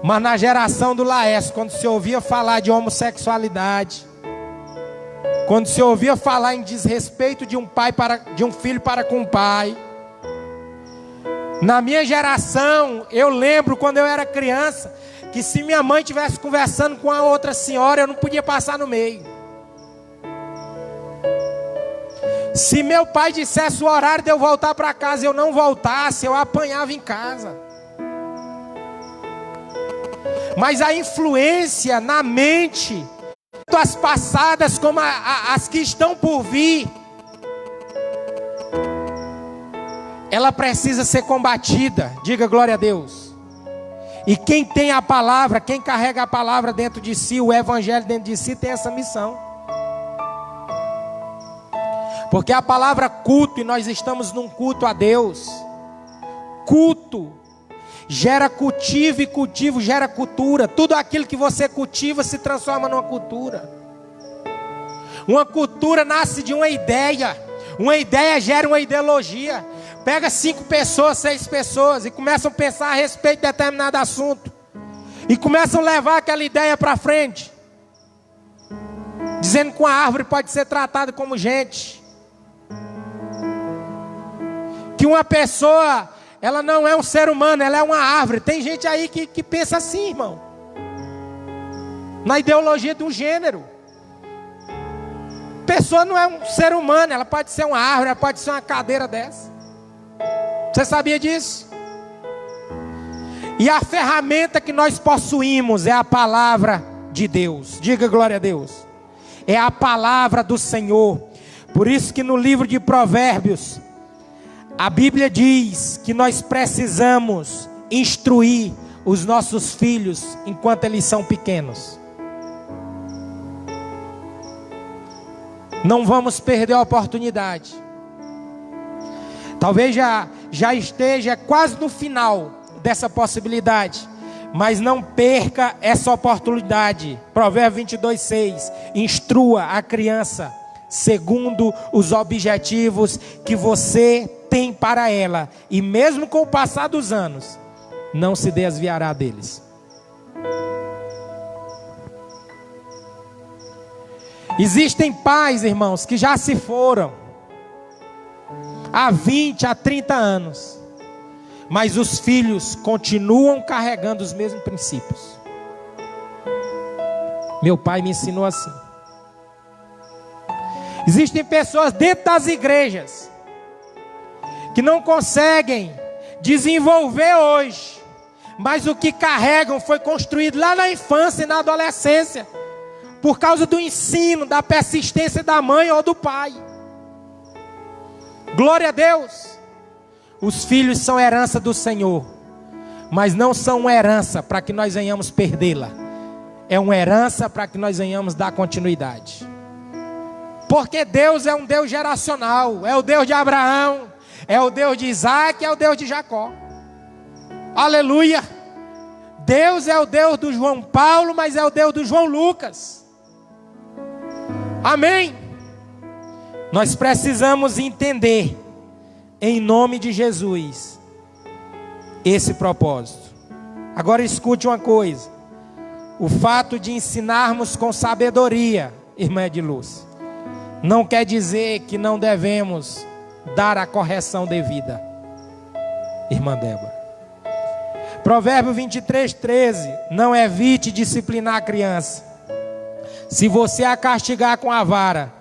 mas na geração do Laércio, quando se ouvia falar de homossexualidade, quando se ouvia falar em desrespeito de um filho para com o pai, na minha geração, eu lembro quando eu era criança, que se minha mãe estivesse conversando com a outra senhora, eu não podia passar no meio. Se meu pai dissesse o horário de eu voltar para casa e eu não voltasse, eu apanhava em casa. Mas a influência na mente, tanto as passadas como as que estão por vir, ela precisa ser combatida. Diga glória a Deus. E quem tem a palavra, quem carrega a palavra dentro de si, o evangelho dentro de si, tem essa missão. Porque a palavra culto, e nós estamos num culto a Deus. Culto gera cultivo, e cultivo gera cultura. Tudo aquilo que você cultiva se transforma numa cultura. Uma cultura nasce de uma ideia gera uma ideologia. Pega 5 pessoas, 6 pessoas e começam a pensar a respeito de determinado assunto. E começam a levar aquela ideia para frente. Dizendo que uma árvore pode ser tratada como gente. Que uma pessoa, ela não é um ser humano, ela é uma árvore. Tem gente aí que pensa assim, irmão. na ideologia do gênero. Pessoa não é um ser humano, ela pode ser uma árvore, ela pode ser uma cadeira dessa. Você sabia disso? E a ferramenta que nós possuímos é a palavra de Deus. Diga glória a Deus. É a palavra do Senhor. Por isso que no livro de Provérbios, a Bíblia diz que nós precisamos instruir os nossos filhos enquanto eles são pequenos. Não vamos perder a oportunidade. Talvez já esteja quase no final dessa possibilidade, mas não perca essa oportunidade. Provérbios 22:6. Instrua a criança segundo os objetivos que você tem para ela, e mesmo com o passar dos anos, não se desviará deles. Existem pais, irmãos, que já se foram há 20, há 30 anos, mas os filhos continuam carregando os mesmos princípios. Meu pai me ensinou assim. Existem pessoas dentro das igrejas que não conseguem desenvolver hoje, mas o que carregam foi construído lá na infância e na adolescência, por causa do ensino, da persistência da mãe ou do pai. Glória a Deus. Os filhos são herança do Senhor, mas não são uma herança para que nós venhamos perdê-la. É uma herança para que nós venhamos dar continuidade. Porque Deus é um Deus geracional. É o Deus de Abraão, é o Deus de Isaac, é o Deus de Jacó. Aleluia. Deus é o Deus do João Paulo, mas é o Deus do João Lucas. Amém. Nós precisamos entender, em nome de Jesus, esse propósito. Agora escute uma coisa. O fato de ensinarmos com sabedoria, irmã Ediluz, não quer dizer que não devemos dar a correção devida, irmã Débora. Provérbio 23:13. Não evite disciplinar a criança. Se você a castigar com a vara,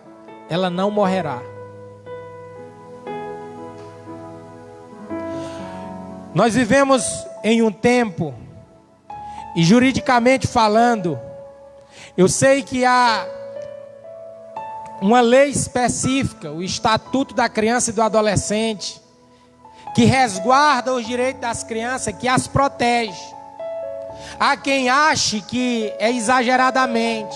ela não morrerá. Nós vivemos em um tempo, e juridicamente falando, eu sei que há uma lei específica, o Estatuto da Criança e do Adolescente, que resguarda os direitos das crianças, que as protege. Há quem ache que é exageradamente,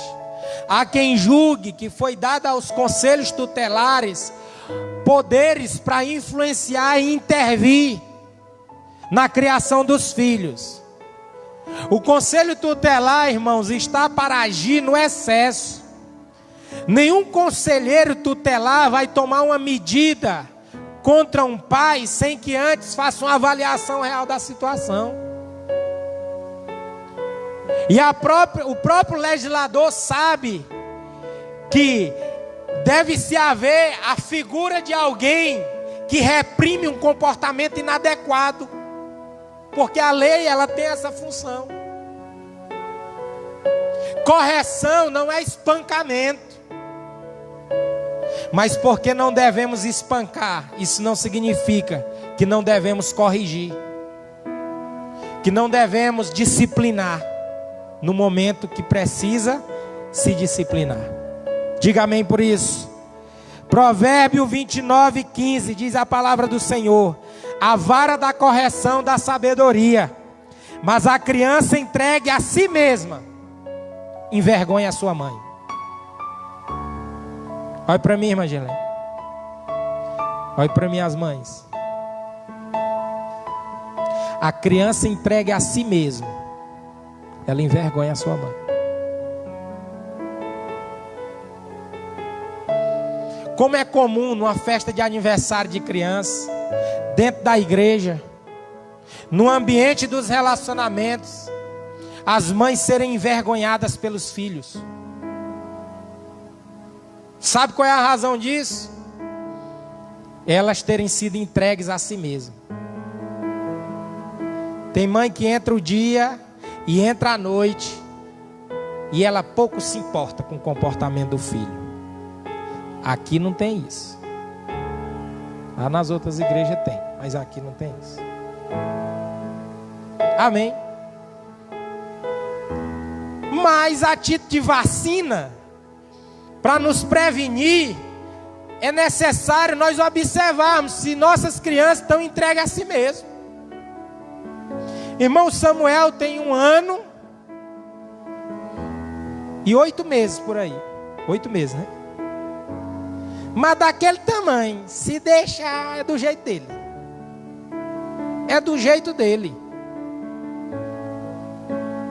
há quem julgue que foi dado aos conselhos tutelares poderes para influenciar e intervir na criação dos filhos. O conselho tutelar, irmãos, está para agir no excesso. Nenhum conselheiro tutelar vai tomar uma medida contra um pai sem que antes faça uma avaliação real da situação. E o próprio legislador sabe que deve-se haver a figura de alguém que reprime um comportamento inadequado, porque a lei ela tem essa função. Correção não é espancamento. Mas porque não devemos espancar, isso não significa que não devemos corrigir, que não devemos disciplinar no momento que precisa se disciplinar. Diga amém por isso. Provérbio 29:15 diz a palavra do Senhor: a vara da correção dá sabedoria, mas a criança entregue a si mesma envergonha a sua mãe. Olha para mim, irmã Gelé. Olha para mim, as mães. A criança entregue a si mesma, ela envergonha a sua mãe. Como é comum numa festa de aniversário de criança, dentro da igreja, no ambiente dos relacionamentos, as mães serem envergonhadas pelos filhos. Sabe qual é a razão disso? Elas terem sido entregues a si mesmas. Tem mãe que entra o dia e entra a noite e ela pouco se importa com o comportamento do filho. Aqui não tem isso. Lá nas outras igrejas tem, mas aqui não tem isso. Amém? Mas a título de vacina, para nos prevenir, é necessário nós observarmos se nossas crianças estão entregues a si mesmo. Irmão Samuel tem 1 ano e 8 meses por aí. 8 meses, né? Mas daquele tamanho, se deixar, é do jeito dele. É do jeito dele.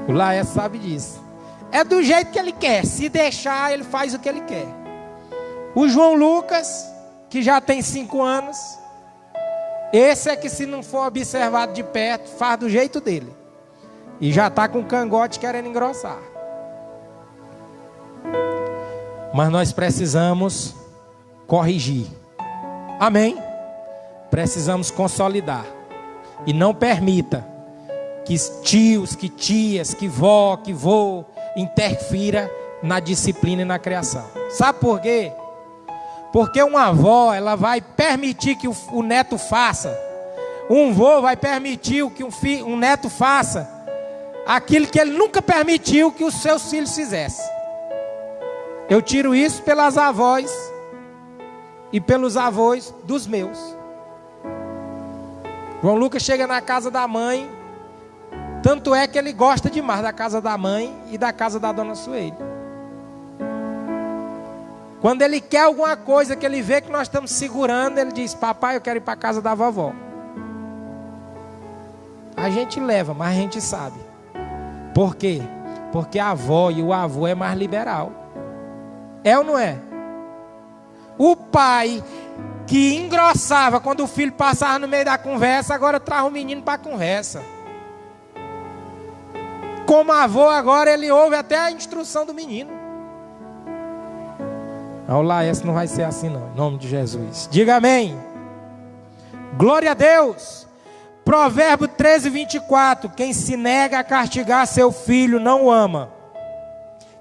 O Laércio sabe disso. É do jeito que ele quer. Se deixar, ele faz o que ele quer. O João Lucas, que já tem 5 anos, esse é que, se não for observado de perto, faz do jeito dele. E já está com o cangote querendo engrossar. Mas nós precisamos corrigir. Amém? Precisamos consolidar. E não permita que tios, que tias, que vó, que vô interfira na disciplina e na criação. Sabe por quê? Porque uma avó, ela vai permitir que o neto faça. Um vô vai permitir que um neto faça aquilo que ele nunca permitiu que os seus filhos fizessem. Eu tiro isso pelas avós e pelos avós dos meus. João Lucas chega na casa da mãe, tanto é que ele gosta demais da casa da mãe e da casa da dona Sueli. Quando ele quer alguma coisa que ele vê que nós estamos segurando, ele diz: papai, eu quero ir para a casa da vovó. A gente leva, mas a gente sabe. Por quê? Porque a avó e o avô é mais liberal. É ou não é? O pai que engrossava quando o filho passava no meio da conversa, agora traz o menino para a conversa. Como avô, agora ele ouve até a instrução do menino. Ao Laércio não vai ser assim não, em nome de Jesus. Diga amém. Glória a Deus. Provérbio 13, 24. Quem se nega a castigar seu filho não o ama.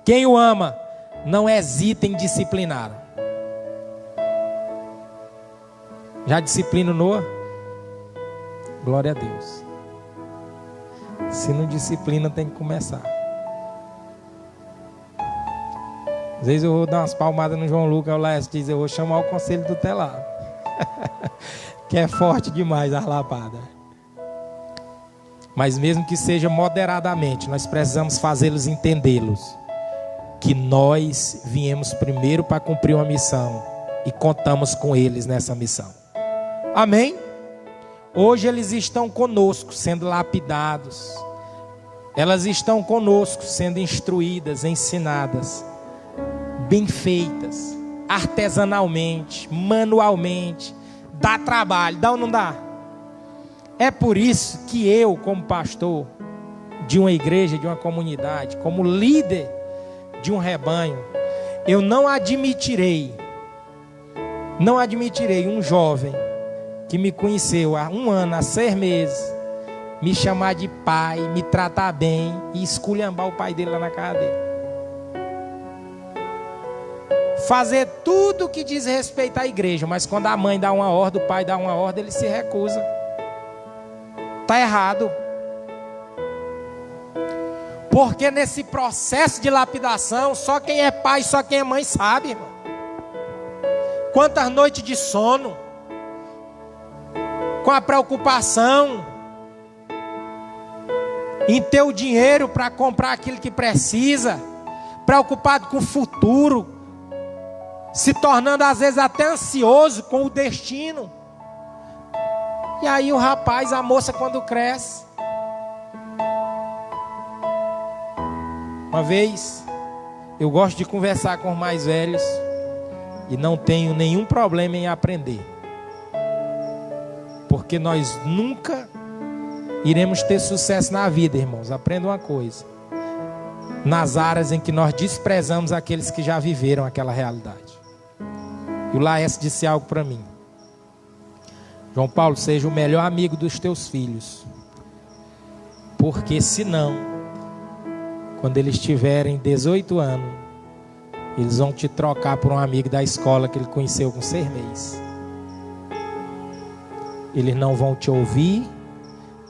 Quem o ama não hesita em disciplinar. Já disciplina o Noah? Glória a Deus. Se não disciplina, tem que começar. Às vezes eu vou dar umas palmadas no João Lucas, o Laércio diz: eu vou chamar o conselho tutelar. Que é forte demais a lapada. Mas mesmo que seja moderadamente, nós precisamos fazê-los entendê-los. Que nós viemos primeiro para cumprir uma missão. E contamos com eles nessa missão. Amém? Hoje eles estão conosco, sendo lapidados. Elas estão conosco, sendo instruídas, ensinadas, bem feitas, artesanalmente, manualmente. Dá trabalho, dá ou não dá? É por isso que eu, como pastor de uma igreja, de uma comunidade, como líder de um rebanho, eu não admitirei um jovem que me conheceu há 1 ano, há 6 meses, me chamar de pai, me tratar bem e esculhambar o pai dele lá na casa dele. Fazer tudo que diz respeito à igreja, mas quando a mãe dá uma ordem, o pai dá uma ordem, ele se recusa. Está errado. Porque nesse processo de lapidação, só quem é pai, só quem é mãe sabe, irmão. Quantas noites de sono, com a preocupação em ter o dinheiro para comprar aquilo que precisa, preocupado com o futuro, se tornando às vezes até ansioso com o destino. E aí o rapaz, a moça, quando cresce. Uma vez, eu gosto de conversar com os mais velhos e não tenho nenhum problema em aprender. Porque nós nunca iremos ter sucesso na vida, irmãos. Aprenda uma coisa: nas áreas em que nós desprezamos aqueles que já viveram aquela realidade. E o Laércio disse algo para mim: João Paulo, seja o melhor amigo dos teus filhos. Porque senão, quando eles tiverem 18 anos, eles vão te trocar por um amigo da escola que ele conheceu com 6 meses. Eles não vão te ouvir,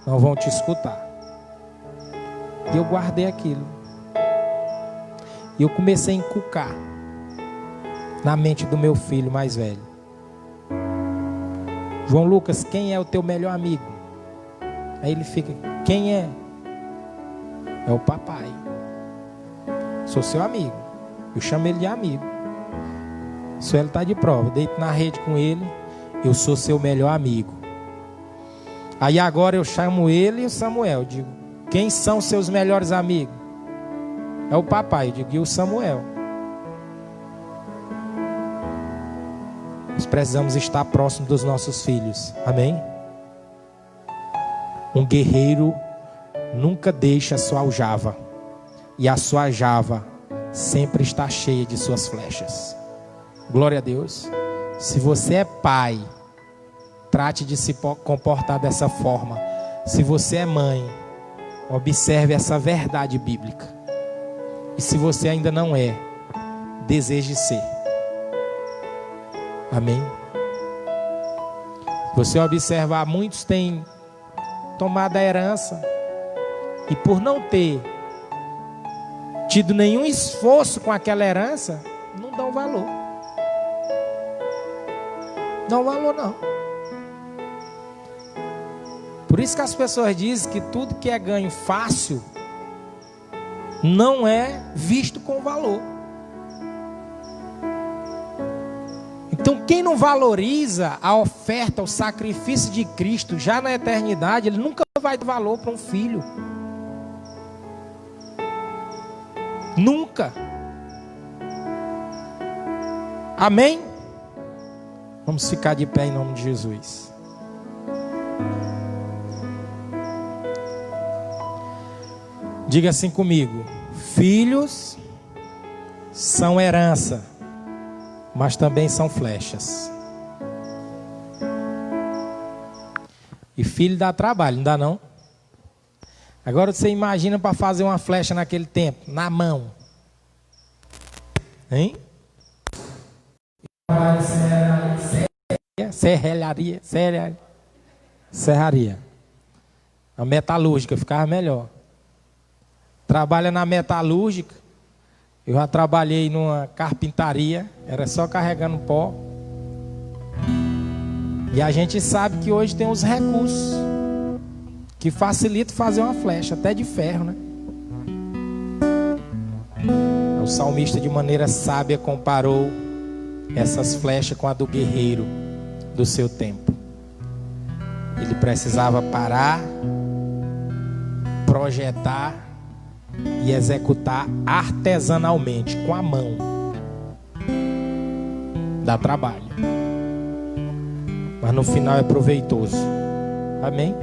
não vão te escutar. E eu guardei aquilo. E eu comecei a encucar na mente do meu filho mais velho. João Lucas, quem é o teu melhor amigo? Aí ele fica, quem é? É o papai. Sou seu amigo. Eu chamo ele de amigo. Isso ele está de prova. Deito na rede com ele. Eu sou seu melhor amigo. Aí agora eu chamo ele e o Samuel. Digo, quem são seus melhores amigos? É o papai. Eu digo, e o Samuel? Nós precisamos estar próximo dos nossos filhos. Amém? Um guerreiro nunca deixa a sua aljava. E a sua aljava sempre está cheia de suas flechas. Glória a Deus. Se você é pai, trate de se comportar dessa forma. Se você é mãe, observe essa verdade bíblica. E se você ainda não é, deseje ser. Amém? Você observar, muitos têm tomado a herança e por não ter tido nenhum esforço com aquela herança, não dão valor. Não valor não. Por isso que as pessoas dizem que tudo que é ganho fácil não é visto com valor. Então quem não valoriza a oferta, o sacrifício de Cristo já na eternidade, ele nunca vai dar valor para um filho. Nunca. Amém? Vamos ficar de pé em nome de Jesus. Diga assim comigo: filhos são herança, mas também são flechas. E filho dá trabalho, não dá não? Agora você imagina para fazer uma flecha naquele tempo, na mão. Hein? Serraria. A metalúrgica ficava melhor. Trabalha na metalúrgica. Eu já trabalhei numa carpintaria, era só carregando pó. E a gente sabe que hoje tem os recursos que facilita fazer uma flecha, até de ferro, né? O salmista, de maneira sábia, comparou essas flechas com a do guerreiro do seu tempo. Ele precisava parar, projetar e executar artesanalmente, com a mão. Dá trabalho, mas no final é proveitoso. Amém?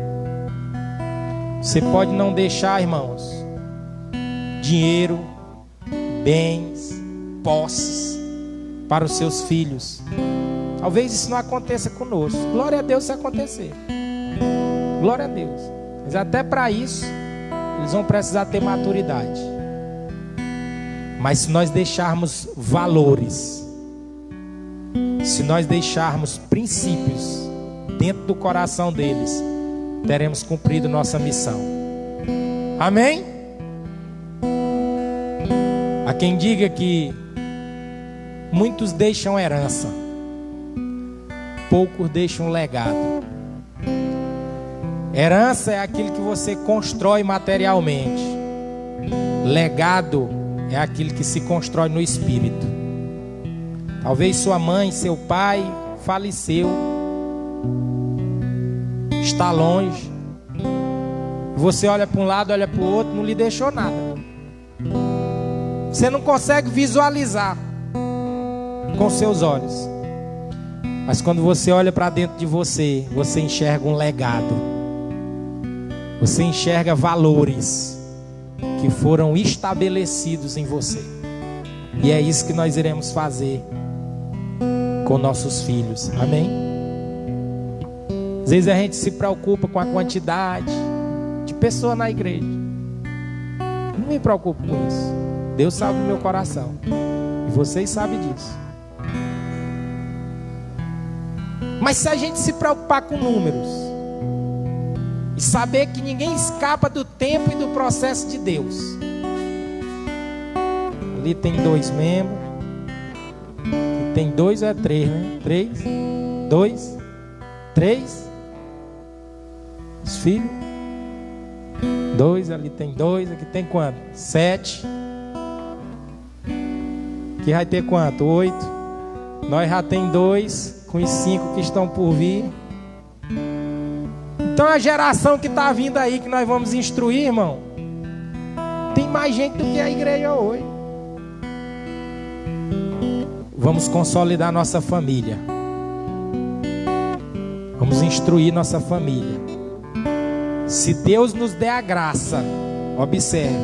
Você pode não deixar, irmãos, dinheiro, bens, posses para os seus filhos. Talvez isso não aconteça conosco. Glória a Deus se acontecer. Glória a Deus. Mas até para isso eles vão precisar ter maturidade. Mas se nós deixarmos valores, se nós deixarmos princípios dentro do coração deles, teremos cumprido nossa missão. Amém? Há quem diga que muitos deixam herança, poucos deixam legado. Herança é aquilo que você constrói materialmente. Legado é aquilo que se constrói no espírito. Talvez sua mãe, seu pai faleceu, está longe. Você olha para um lado, olha para o outro, não lhe deixou nada. Você não consegue visualizar com seus olhos. Mas quando você olha para dentro de você, você enxerga um legado. Você enxerga valores que foram estabelecidos em você. E é isso que nós iremos fazer com nossos filhos. Amém? Às vezes a gente se preocupa com a quantidade de pessoas na igreja. Não me preocupo com isso. Deus sabe do meu coração. E vocês sabem disso. Mas se a gente se preocupar com números e saber que ninguém escapa do tempo e do processo de Deus. Ali tem 2 membros. Aqui tem 2 ou é 3, né? 3, 2, 3. Os filhos. 2, ali tem 2. Aqui tem quanto? 7. Aqui vai ter quanto? 8. Nós já tem 2, com os 5 que estão por vir. Então a geração que está vindo aí, que nós vamos instruir, irmão, tem mais gente do que a igreja hoje. Vamos consolidar nossa família. Vamos instruir nossa família. Se Deus nos der a graça, observe,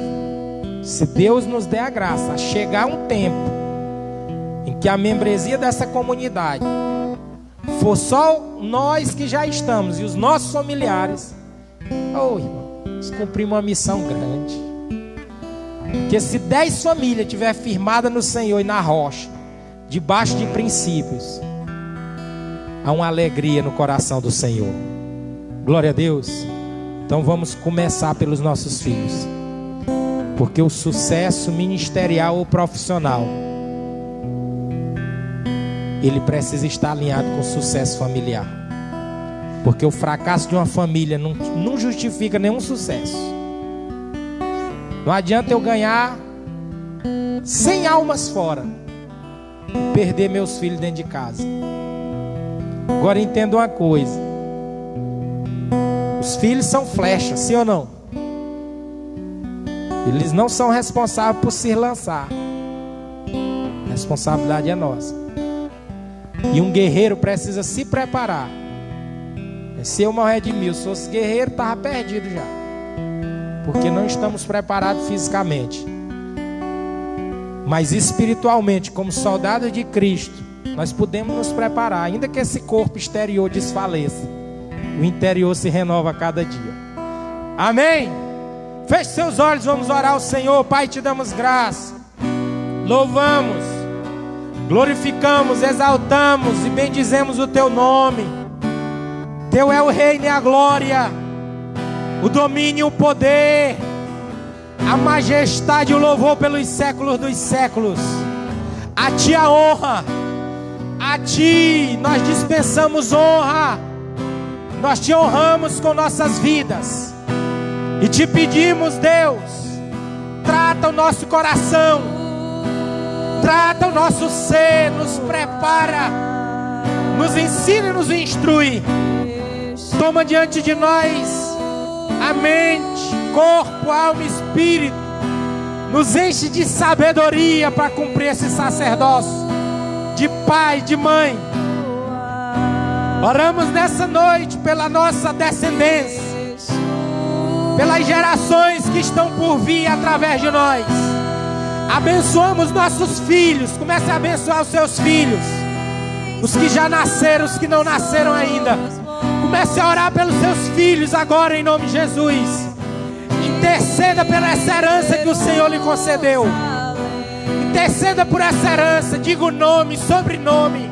se Deus nos der a graça, chegar um tempo em que a membresia dessa comunidade for só nós que já estamos e os nossos familiares, irmão, nós cumprimos uma missão grande. Porque se 10 famílias estiver firmada no Senhor e na rocha, debaixo de princípios, há uma alegria no coração do Senhor. Glória a Deus. Então vamos começar pelos nossos filhos, porque o sucesso ministerial ou profissional, ele precisa estar alinhado com o sucesso familiar. Porque o fracasso de uma família não justifica nenhum sucesso. Não adianta eu ganhar 100 almas fora e perder meus filhos dentro de casa. Agora entenda uma coisa: os filhos são flechas, sim ou não? Eles não são responsáveis por se lançar. A responsabilidade é nossa. E um guerreiro precisa se preparar. Se eu morrer de 1000, se fosse guerreiro, estava perdido já. Porque não estamos preparados fisicamente. Mas espiritualmente, como soldados de Cristo, nós podemos nos preparar. Ainda que esse corpo exterior desfaleça, o interior se renova a cada dia. Amém? Feche seus olhos, vamos orar ao Senhor. Pai, te damos graça, louvamos, glorificamos, exaltamos e bendizemos o teu nome. Teu é o reino e a glória, o domínio e o poder, a majestade e o louvor pelos séculos dos séculos. A ti a honra, a ti nós dispensamos honra. Nós te honramos com nossas vidas e te pedimos, Deus, trata o nosso coração, trata o nosso ser, nos prepara, nos ensina e nos instrui. Toma diante de nós a mente, corpo, alma e espírito. Nos enche de sabedoria para cumprir esse sacerdócio de pai, de mãe. Oramos nessa noite pela nossa descendência, pelas gerações que estão por vir através de nós. Abençoamos nossos filhos. Comece a abençoar os seus filhos, os que já nasceram, os que não nasceram ainda. Comece a orar pelos seus filhos agora, em nome de Jesus. Interceda pela essa herança que o Senhor lhe concedeu. Interceda por essa herança. Diga o nome, sobrenome.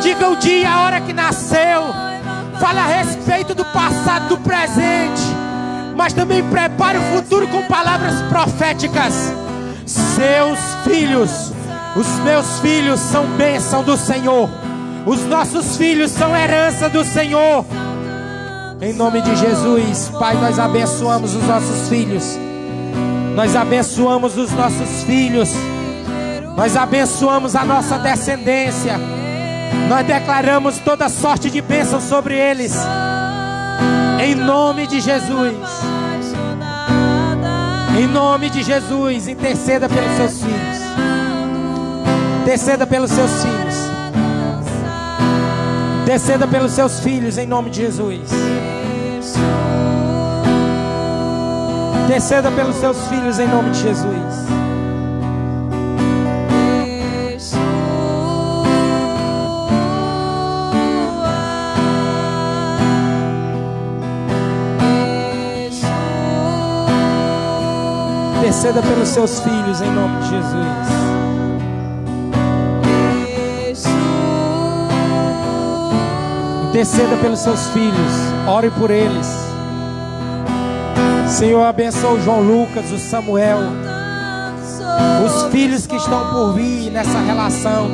Diga o dia e a hora que nasceu. Fala a respeito do passado, do presente, mas também prepare o futuro com palavras proféticas. Seus filhos, os meus filhos são bênção do Senhor. Os nossos filhos são herança do Senhor. Em nome de Jesus, Pai, nós abençoamos os nossos filhos. Nós abençoamos os nossos filhos. Nós abençoamos a nossa descendência. Nós declaramos toda sorte de bênção sobre eles. Em nome de Jesus. Em nome de Jesus, interceda pelos seus filhos. Interceda pelos seus filhos. Interceda pelos seus filhos, em nome de Jesus. Interceda pelos seus filhos, em nome de Jesus. Interceda pelos seus filhos em nome de Jesus. Interceda pelos seus filhos, ore por eles. Senhor, abençoa o João Lucas, o Samuel, os filhos que estão por vir nessa relação.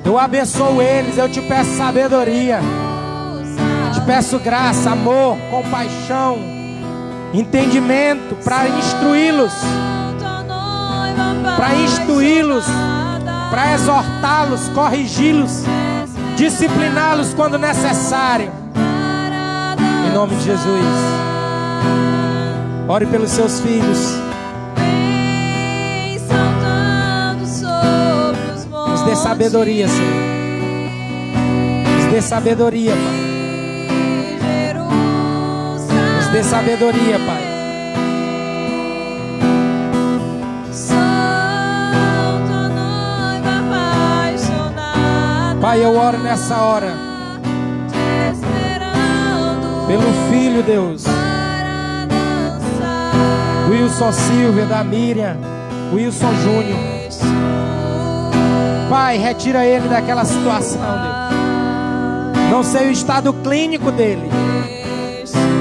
Eu abençoo eles, eu te peço sabedoria, te peço graça, amor, compaixão, entendimento para instruí-los, para exortá-los, corrigi-los, discipliná-los quando necessário. Em nome de Jesus. Ore pelos seus filhos. Nos dê sabedoria, Senhor. Nos dê sabedoria, Pai. Nos dê sabedoria, Pai. Pai, eu oro nessa hora pelo filho, Deus, Wilson Silvia, da Miriam, Wilson Júnior. Pai, retira ele daquela situação, Deus. Não sei o estado clínico dele,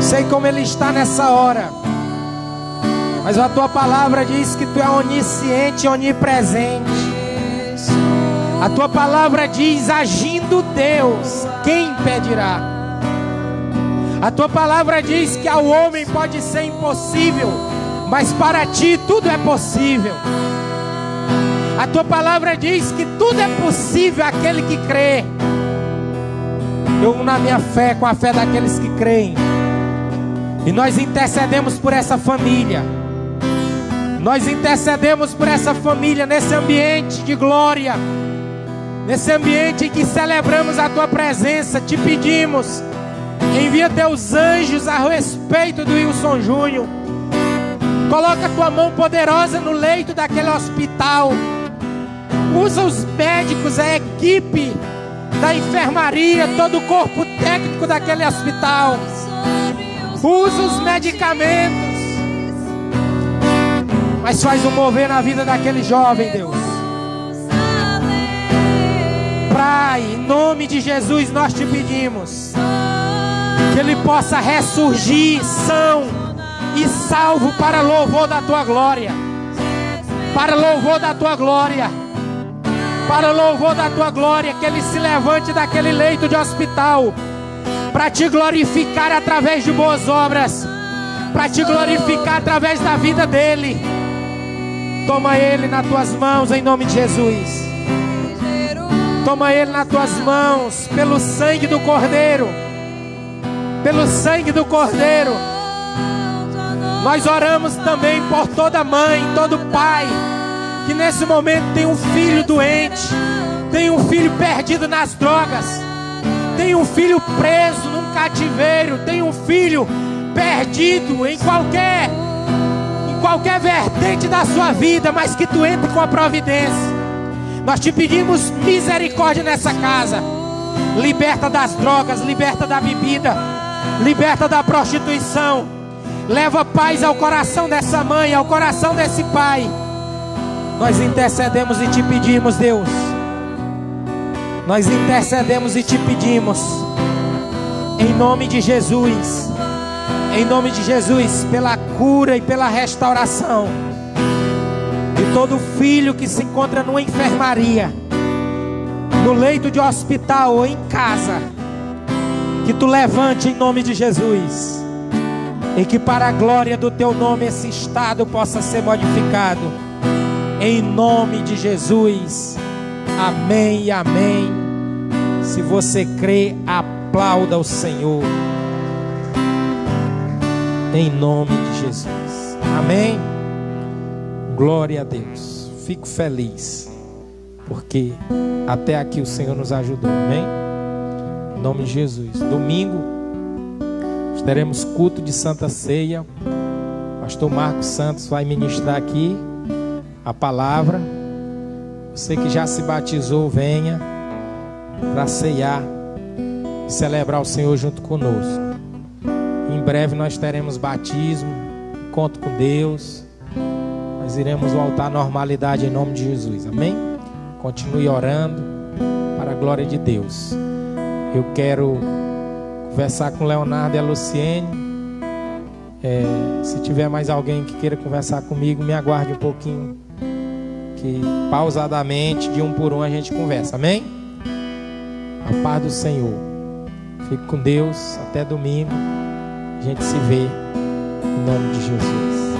sei como ele está nessa hora, mas a tua palavra diz que tu é onisciente e onipresente. A tua palavra diz: agindo Deus, quem impedirá? A tua palavra diz que ao homem pode ser impossível, mas para ti tudo é possível. A tua palavra diz que tudo é possível àquele que crê. Eu uno a minha fé com a fé daqueles que creem, e nós intercedemos por essa família. Nós intercedemos por essa família nesse ambiente de glória, nesse ambiente em que celebramos a tua presença. Te pedimos, envia teus anjos a respeito do Wilson Júnior. Coloca a tua mão poderosa no leito daquele hospital. Usa os médicos, a equipe da enfermaria, todo o corpo técnico daquele hospital. Usa os medicamentos, mas faz um mover na vida daquele jovem, Deus. Pai, em nome de Jesus nós te pedimos que ele possa ressurgir são e salvo para louvor da tua glória, para louvor da tua glória, para louvor da tua glória. Que ele se levante daquele leito de hospital para te glorificar através de boas obras, para te glorificar através da vida dele. Toma ele nas tuas mãos em nome de Jesus. Toma ele nas tuas mãos, pelo sangue do Cordeiro, pelo sangue do Cordeiro. Nós oramos também por toda mãe, todo pai que nesse momento tem um filho doente, tem um filho perdido nas drogas, tem um filho preso num cativeiro, tem um filho perdido em qualquer vertente da sua vida, mas que tu entre com a providência. Nós te pedimos misericórdia nessa casa. Liberta das drogas, liberta da bebida, liberta da prostituição. Leva paz ao coração dessa mãe, ao coração desse pai. Nós intercedemos e te pedimos, Deus. Nós intercedemos e te pedimos, em nome de Jesus, em nome de Jesus, pela cura e pela restauração de todo filho que se encontra numa enfermaria, no leito de hospital ou em casa. Que tu levante em nome de Jesus, e que para a glória do teu nome esse estado possa ser modificado, em nome de Jesus. Amém e amém. Se você crê, aplauda o Senhor, em nome de Jesus. Amém. Glória a Deus. Fico feliz, porque até aqui o Senhor nos ajudou. Amém. Em nome de Jesus. Domingo teremos culto de Santa Ceia. Pastor Marcos Santos vai ministrar aqui a palavra. Você que já se batizou, venha para ceiar e celebrar o Senhor junto conosco. Em breve nós teremos batismo, encontro com Deus. nós iremos voltar à normalidade em nome de Jesus, amém? Continue orando para a glória de Deus. Eu quero conversar com o Leonardo e a Luciene. Se tiver mais alguém que queira conversar comigo, me aguarde um pouquinho, que pausadamente, de um por um, a gente conversa, amém? A paz do Senhor. Fique com Deus, até domingo. A gente se vê em nome de Jesus.